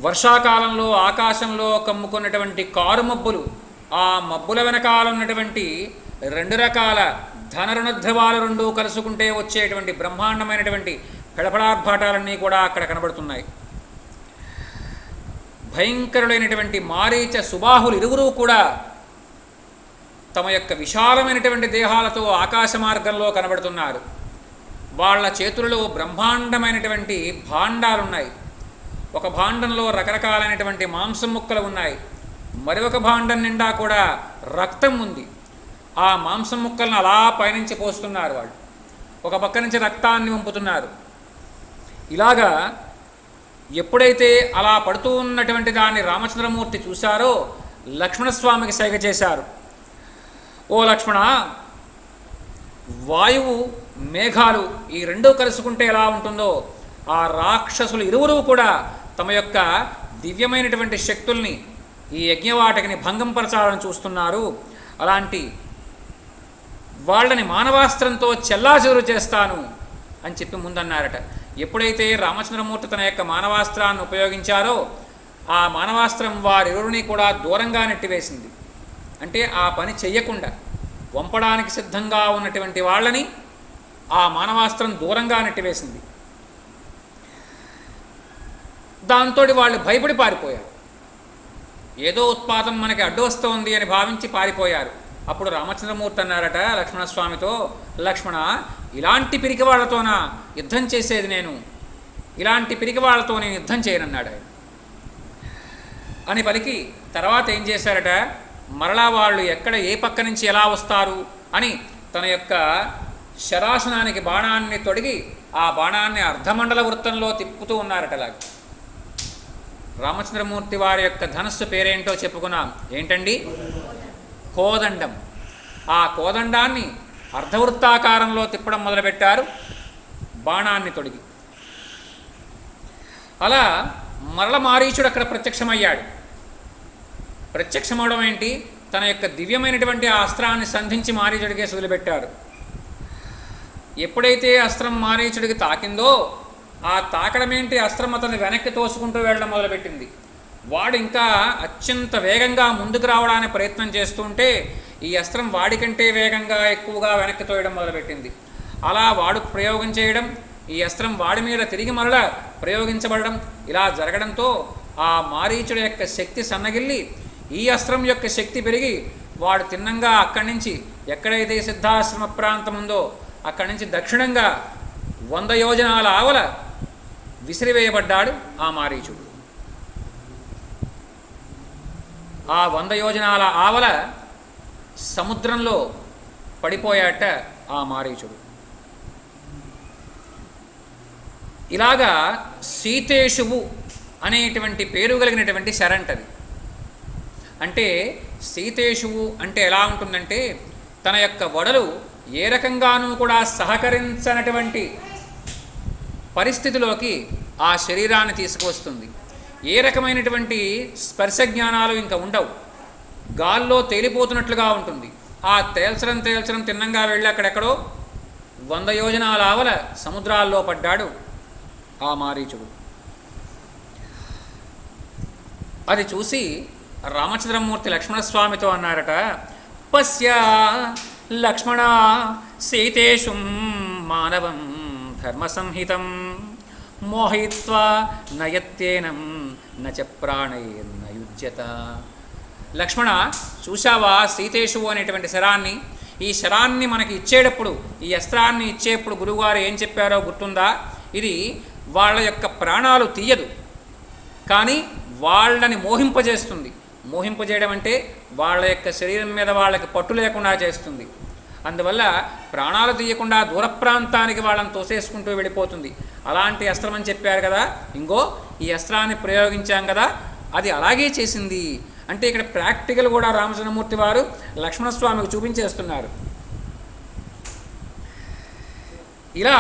Speaker 1: వర్షాకాలంలో ఆకాశంలో కమ్ముకున్నటువంటి కారు మబ్బులు, ఆ మబ్బుల వెనకాల ఉన్నటువంటి 2 రకాల ధనరుణధ్రువాలు 2 కలుసుకుంటే వచ్చేటువంటి బ్రహ్మాండమైనటువంటి పెడపడార్భాటాలన్నీ కూడా అక్కడ కనబడుతున్నాయి. భయంకరులైనటువంటి మారీచ సుబాహులు ఇరువురు కూడా తమ యొక్క విశాలమైనటువంటి దేహాలతో ఆకాశ మార్గంలో కనబడుతున్నారు. వాళ్ళ చేతులలో బ్రహ్మాండమైనటువంటి భాండాలున్నాయి. ఒక భాండంలో రకరకాలైనటువంటి మాంసం ముక్కలు ఉన్నాయి. మరొక భాండం నిండా కూడా రక్తం ఉంది. ఆ మాంసం ముక్కలను అలా పైనుంచి పోస్తున్నారు వాళ్ళు. ఒక పక్క నుంచి రక్తాన్ని వంపుతున్నారు. ఇలాగా ఎప్పుడైతే అలా పడుతూ ఉన్నటువంటి దాన్ని రామచంద్రమూర్తి చూశారో లక్ష్మణస్వామికి సైగ చేశారు. ఓ లక్ష్మణ, వాయువు మేఘాలు ఈ రెండూ కలుసుకుంటే ఎలా ఉంటుందో ఆ రాక్షసులు ఇరువురు కూడా తమ యొక్క దివ్యమైనటువంటి శక్తుల్ని ఈ యజ్ఞవాటికని భంగంపరచాలని చూస్తున్నారు. అలాంటి వాళ్ళని మానవాస్త్రంతో చెల్లాచెదురు చేస్తాను అని చెప్పి ముందన్నారట. ఎప్పుడైతే రామచంద్రమూర్తి తన యొక్క మానవాస్త్రాన్ని ఉపయోగించారో ఆ మానవాస్త్రం వారిరువురిని కూడా దూరంగా నెట్టివేసింది. అంటే ఆ పని చెయ్యకుండా వంపడానికి సిద్ధంగా ఉన్నటువంటి వాళ్ళని ఆ మానవాస్త్రం దూరంగా నెట్టివేసింది. దాంతో వాళ్ళు భయపడి పారిపోయారు. ఏదో ఉత్పాతం మనకి అడ్డు వస్తోంది అని భావించి పారిపోయారు. అప్పుడు రామచంద్రమూర్తి అన్నారట లక్ష్మణస్వామితో, లక్ష్మణ, ఇలాంటి పిరికి వాళ్ళతోనా యుద్ధం చేసేది నేను? ఇలాంటి పిరికి వాళ్ళతో నేను యుద్ధం చేయనన్నాడు ఆయన. అని పలికి తర్వాత ఏం చేశారట, మరలా వాళ్ళు ఎక్కడ ఏ పక్క నుంచి ఎలా వస్తారు అని తన యొక్క శరాసనానికి బాణాన్ని తొడిగి ఆ బాణాన్ని అర్ధమండల వృత్తంలో తిప్పుతూ ఉన్నారట. అలాగే రామచంద్రమూర్తి వారి యొక్క ధనస్సు పేరేంటో చెప్పుకున్నాం. ఏంటండి? కోదండం. ఆ కోదండాన్ని అర్ధవృత్తాకారంలో తిప్పడం మొదలుపెట్టారు బాణాన్ని తొడిగి. అలా మరల మారీచుడు అక్కడ ప్రత్యక్షమయ్యాడు. ప్రత్యక్షమవడం ఏంటి? తన యొక్క దివ్యమైనటువంటి ఆ అస్త్రాన్ని సంధించి మారీచుడికే వదిలిపెట్టారు. ఎప్పుడైతే అస్త్రం మారీచుడికి తాకిందో ఆ తాకడమేంటి, అస్త్రం అతన్ని వెనక్కి తోసుకుంటూ వెళ్ళడం మొదలుపెట్టింది. వాడు ఇంకా అత్యంత వేగంగా ముందుకు రావడానికి ప్రయత్నం చేస్తుంటే ఈ అస్త్రం వాడికంటే వేగంగా ఎక్కువగా వెనక్కి తోయడం మొదలుపెట్టింది. అలా వాడు ప్రయోగం చేయడం, ఈ అస్త్రం వాడి మీద తిరిగి మరలా ప్రయోగించబడడం, ఇలా జరగడంతో ఆ మారీచుడి యొక్క శక్తి సన్నగిల్లి ఈ అస్త్రం యొక్క శక్తి పెరిగి వాడు తిన్నంగా అక్కడి నుంచి ఎక్కడైతే సిద్ధాశ్రమ ప్రాంతం ఉందో అక్కడి నుంచి దక్షిణంగా 100 యోజనాల ఆవల విసిరివేయబడ్డాడు ఆ మారీచుడు. ఆ 100 యోజనాల ఆవల సముద్రంలో పడిపోయాట ఆ మారీచుడు. ఇలాగా సీతేషువు అనేటువంటి పేరు కలిగినటువంటి శరంటది. అంటే సీతేషువు అంటే ఎలా ఉంటుందంటే తన యొక్క వడలు ఏ రకంగానూ కూడా సహకరించనటువంటి పరిస్థితిలోకి ఆ శరీరాన్ని తీసుకువస్తుంది. ఏ రకమైనటువంటి స్పర్శ జ్ఞానాలు ఇంకా ఉండవు. గాల్లో తేలిపోతున్నట్లుగా ఉంటుంది. ఆ తేల్చడం తిన్నంగా వెళ్ళి అక్కడెక్కడో 100 యోజనాల ఆవల సముద్రాల్లో పడ్డాడు ఆ మారీచుడు. అది చూసి రామచంద్రమూర్తి లక్ష్మణస్వామితో అన్నారట, పశ్య లక్ష్మణ సీతేషు మానవం ధర్మ సంహితం మోహయిత్వా నయత్యేనం నచ ప్రాణైర్నయుజ్యత. లక్ష్మణ, చూశావా సీతేషు అనేటువంటి శరాన్ని? ఈ శరాన్ని మనకి ఇచ్చేటప్పుడు, ఈ అస్త్రాన్ని ఇచ్చేప్పుడు గురువుగారు ఏం చెప్పారో గుర్తుందా? ఇది వాళ్ళ యొక్క ప్రాణాలు తీయదు, కానీ వాళ్ళని మోహింపజేస్తుంది. మోహింపజేయడం అంటే వాళ్ళ యొక్క శరీరం మీద వాళ్ళకి పట్టు లేకుండా చేస్తుంది. అందువల్ల ప్రాణాలు తీయకుండా దూర ప్రాంతానికి వాళ్ళని తోసేసుకుంటూ వెళ్ళిపోతుంది. అలాంటి అస్త్రం అని చెప్పారు కదా, ఇంకో ఈ అస్త్రాన్ని ప్రయోగించాం కదా, అది అలాగే చేసింది. అంటే ఇక్కడ ప్రాక్టికల్ కూడా రామచంద్రమూర్తి వారు లక్ష్మణస్వామికి చూపించేస్తున్నారు. ఇలా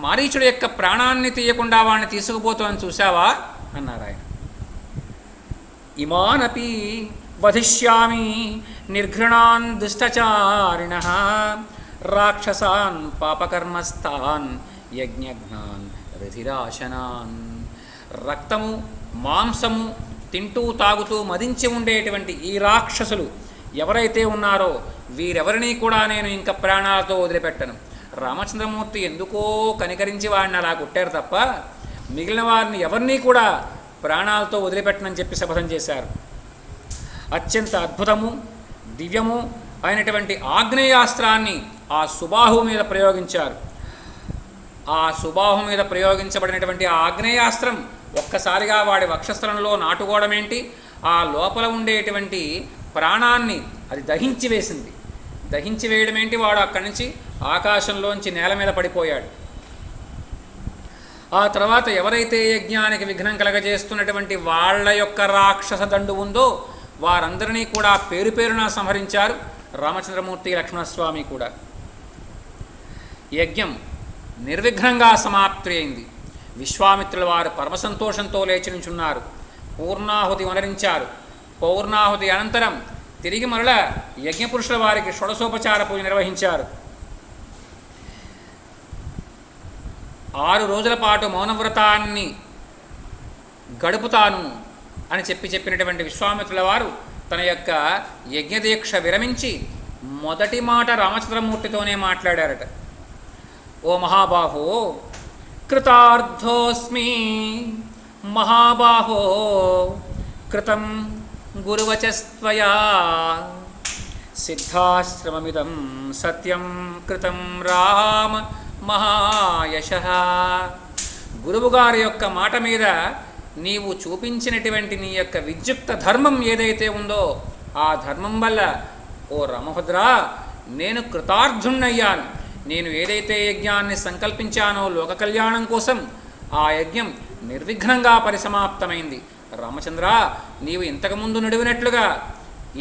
Speaker 1: మారీచుడు యొక్క ప్రాణాన్ని తీయకుండా వాడిని తీసుకుపోతామని చూసావా అన్నారు ఆయన. ఇమానపి వధిష్యామి నిర్ఘృణాన్ దుష్టచారిణః రాక్షసాన్ పాపకర్మస్థాన్ యజ్ఞఘ్నాన్ రుధిరాశనాన్. రక్తము మాంసము తింటూ తాగుతూ మదించి ఉండేటువంటి ఈ రాక్షసులు ఎవరైతే ఉన్నారో వీరెవరినీ కూడా నేను ఇంకా ప్రాణాలతో వదిలిపెట్టను. రామచంద్రమూర్తి ఎందుకో కనికరించి వాడిని అలా కొట్టారు తప్ప మిగిలిన వారిని ఎవరినీ కూడా ప్రాణాలతో వదిలిపెట్టనని చెప్పి శపథం చేశారు. అత్యంత అద్భుతము దివ్యము అయినటువంటి ఆగ్నేయాస్త్రాన్ని ఆ సుబాహు మీద ప్రయోగించారు. ఆ సుబాహు మీద ప్రయోగించబడినటువంటి ఆ ఆగ్నేయాస్త్రం ఒక్కసారిగా వాడి వక్షస్థలంలో నాటుకోవడం ఏంటి, ఆ లోపల ఉండేటువంటి ప్రాణాన్ని అది దహించి వేసింది. దహించి వేయడం ఏంటి, వాడు అక్కడి నుంచి ఆకాశంలోంచి నేల మీద పడిపోయాడు. ఆ తర్వాత ఎవరైతే యజ్ఞానికి విఘ్నం కలగజేస్తున్నటువంటి వాళ్ళ యొక్క రాక్షస దండు ఉందో వారందరినీ కూడా పేరు పేరున సంహరించారు రామచంద్రమూర్తి లక్ష్మణస్వామి కూడా. యజ్ఞం నిర్విఘ్నంగా సమాప్తి అయింది. విశ్వామిత్రుల వారు పరమసంతోషంతో లేచి నించున్నారు. పూర్ణాహుతి వనరించారు. పూర్ణాహుతి అనంతరం తిరిగి మరల యజ్ఞపురుషుల వారికి షోడశోపచార పూజ నిర్వహించారు. 6 రోజుల పాటు మౌనవ్రతాన్ని గడుపుతాను అని చెప్పినటువంటి విశ్వామిత్రుల వారు తన యొక్క యజ్ఞదీక్ష విరమించి మొదటి మాట రామచంద్రమూర్తితోనే మాట్లాడారట. ఓ మహాబాహో, కృతార్థోస్మి మహాబాహో, కృతం గురువచస్త్వయా, సిద్ధాశ్రమమిదం సత్యం కృతం రామ మహాయశః. గురువుగారి యొక్క మాట మీద నీవు చూపించినటువంటి నీ యొక్క విద్యుక్త ధర్మం ఏదైతే ఉందో ఆ ధర్మం వల్ల ఓ రామభద్ర నేను కృతార్థుణ్ణయ్యాను. నేను ఏదైతే యజ్ఞాన్ని సంకల్పించానో లోక కళ్యాణం కోసం ఆ యజ్ఞం నిర్విఘ్నంగా పరిసమాప్తమైంది. రామచంద్ర, నీవు ఇంతకుముందు నడివినట్లుగా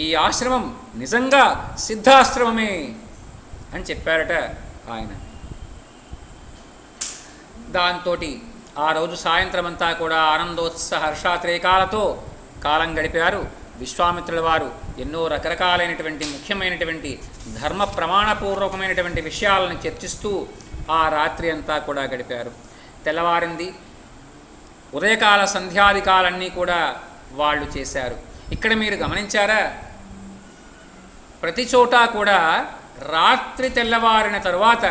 Speaker 1: ఈ ఆశ్రమం నిజంగా సిద్ధాశ్రమమే అని చెప్పారట ఆయన. దాంతో ఆ రోజు సాయంత్రం అంతా కూడా ఆనందోత్సాహ హర్షాతిరేకాలతో కాలం గడిపారు. విశ్వామిత్రుల వారు ఎన్నో రకరకాలైనటువంటి ముఖ్యమైనటువంటి ధర్మ ప్రమాణపూర్వకమైనటువంటి విషయాలను చర్చిస్తూ ఆ రాత్రి అంతా కూడా గడిపారు. తెల్లవారింది. ఉదయకాల సంధ్యాదికాలన్నీ కూడా వాళ్ళు చేశారు. ఇక్కడ మీరు గమనించారా, ప్రతి చోట కూడా రాత్రి తెల్లవారిన తరువాత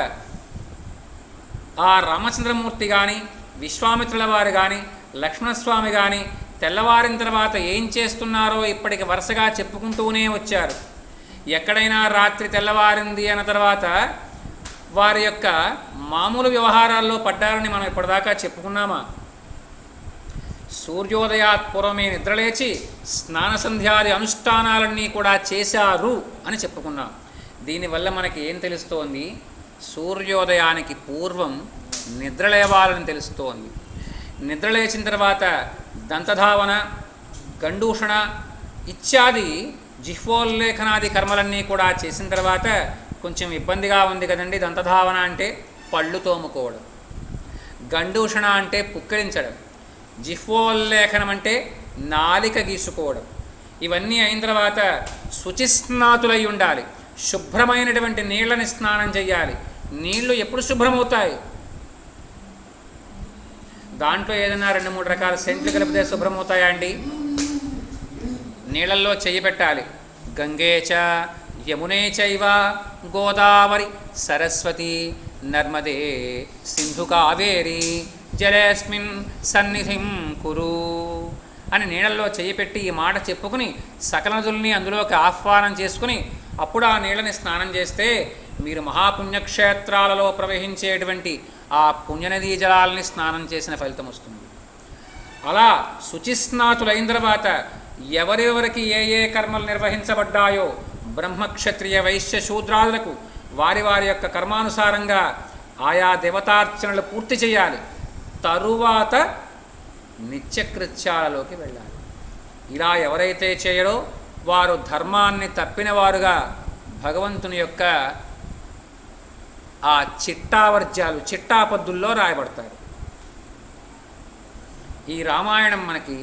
Speaker 1: ఆ రామచంద్రమూర్తి కానీ విశ్వామిత్రుల వారు కానీ లక్ష్మణస్వామి కానీ తెల్లవారిన తర్వాత ఏం చేస్తున్నారో ఇప్పటికి వరుసగా చెప్పుకుంటూనే వచ్చారు. ఎక్కడైనా రాత్రి తెల్లవారింది అన్న తర్వాత వారి యొక్క మామూలు వ్యవహారాల్లో పడ్డారని మనం ఇప్పటిదాకా చెప్పుకున్నామా? సూర్యోదయాత్ పూర్వమే నిద్రలేచి స్నాన సంధ్యాది అనుష్ఠానాలన్నీ కూడా చేశారు అని చెప్పుకున్నాం. దీనివల్ల మనకి ఏం తెలుస్తోంది? సూర్యోదయానికి పూర్వం నిద్రలేవాలని తెలుస్తోంది. నిద్రలేచిన తర్వాత దంతధావన, గండూషణ ఇత్యాది జిహ్వోల్లేఖనాది కర్మలన్నీ కూడా చేసిన తర్వాత కొంచెం ఇబ్బందిగా ఉంది కదండి. దంతధావన అంటే పళ్ళు తోముకోవడం, గండూషణ అంటే పుక్కిరించడం, జిహ్వోల్లేఖనం అంటే నాలిక గీసుకోవడం. ఇవన్నీ అయిన తర్వాత శుచిస్నాతులై ఉండాలి. శుభ్రమైనటువంటి నీళ్ళని స్నానం చేయాలి. నీళ్లు ఎప్పుడు శుభ్రమవుతాయి? దాంట్లో ఏదైనా 2-3 రకాల సెంట్లు కలిపితే శుభ్రమవుతాయా అండి? నీళ్ళల్లో చెయ్యి పెట్టాలి. గంగేచ యమునే చైవ గోదావరి సరస్వతి నర్మదే సింధు కావేరి జలేస్మిన్ సన్నిధిం కురు అని నీళ్ళల్లో చెయ్యి పెట్టి ఈ మాట చెప్పుకుని సకల నదుల్ని అందులోకి ఆహ్వానం చేసుకుని అప్పుడు ఆ నీళ్ళని స్నానం చేస్తే మీరు మహాపుణ్యక్షేత్రాలలో ప్రవహించేటువంటి ఆ పుణ్యనదీ జలాలని స్నానం చేసిన ఫలితం వస్తుంది. అలా శుచిస్నాతులైన తర్వాత ఎవరెవరికి ఏ ఏ కర్మలు నిర్వహించబడ్డాయో బ్రహ్మక్షత్రియ వైశ్య శూద్రాదులకు వారి వారి యొక్క కర్మానుసారంగా ఆయా దేవతార్చనలు పూర్తి చేయాలి. తరువాత నిత్యకృత్యాలలోకి వెళ్ళాలి. ఇలా ఎవరైతే చేయరో వారు ధర్మాన్ని తప్పినవారుగా భగవంతుని యొక్క ఆ చిట్టావర్జ్యాలు చిట్టాపద్దుల్లో రాయబడతారు. ఈ రామాయణం మనకి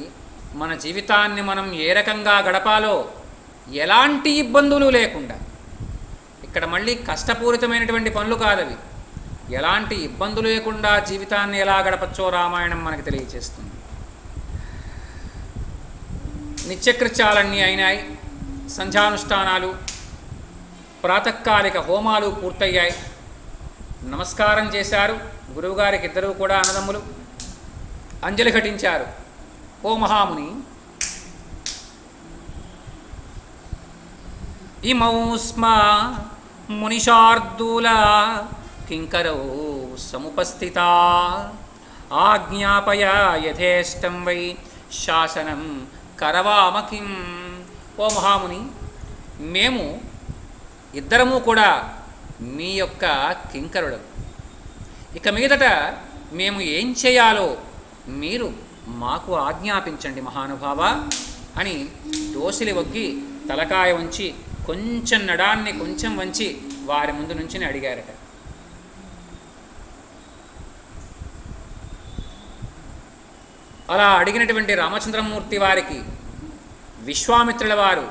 Speaker 1: మన జీవితాన్ని మనం ఏ రకంగా గడపాలో ఎలాంటి ఇబ్బందులు లేకుండా, ఇక్కడ మళ్ళీ కష్టపూరితమైనటువంటి పనులు కాదవి, ఎలాంటి ఇబ్బందులు లేకుండా జీవితాన్ని ఎలా గడపచ్చో రామాయణం మనకి తెలియజేస్తుంది. నిత్యకృత్యాలన్నీ అయినాయి. సంధ్యానుష్ఠానాలు, ప్రాతకాలిక హోమాలు పూర్తయ్యాయి. నమస్కారం చేశారు గురువుగారికి. ఇద్దరూ కూడా అన్నదమ్ములు అంజలి ఘటించారు. ఓ మహాముని, ఇమౌ స్మా మునిషార్దూల కింకరౌ సముపస్థితా ఆజ్ఞాపయ యథేష్టం వై శాసనం కరవామ కిం. ఓ మహాముని, మేము ఇద్దరము కూడా మీ యొక్క కింకరుడు. ఇక మీదట మేము ఏం చేయాలో మీరు మాకు ఆజ్ఞాపించండి మహానుభావ అని దోసిలి వగ్గి తలకాయ వంచి కొంచెం నడాన్ని కొంచెం వంచి వారి ముందు నుంచి అడిగారట. అలా అడిగినటువంటి రామచంద్రమూర్తి వారికి విశ్వామిత్రుల వారు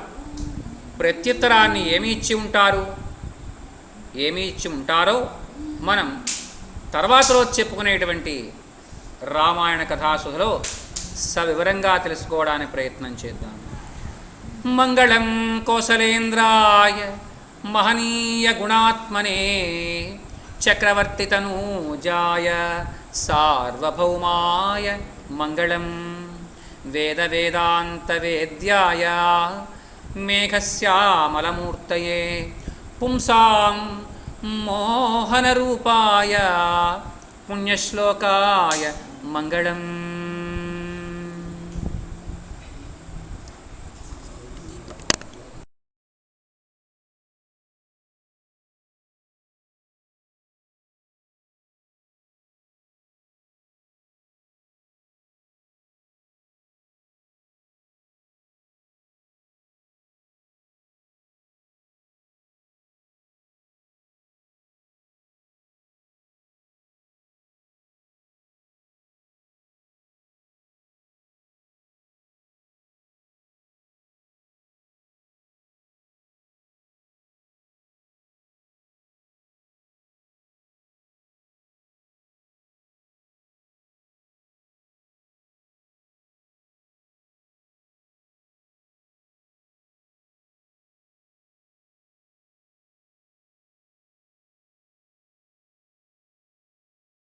Speaker 1: ప్రత్యుత్తరాన్ని ఏమి ఇచ్చి ఉంటారు, ఏమి ఇచ్చి ఉంటారో మనం తర్వాత రోజు చెప్పుకునేటువంటి రామాయణ కథాసుధలో సవివరంగా తెలుసుకోవడానికి ప్రయత్నం చేద్దాం. మంగళం కోసలేంద్రాయ మహనీయ గుణాత్మనే చక్రవర్తి తనూజాయ సార్వభౌమాయ మంగళం. వేద వేదాంత వేద్యాయ మేఘశ్యామలమూర్తయే పుంసాం మోహనరూపాయ పుణ్యశ్లోకాయ మంగళం.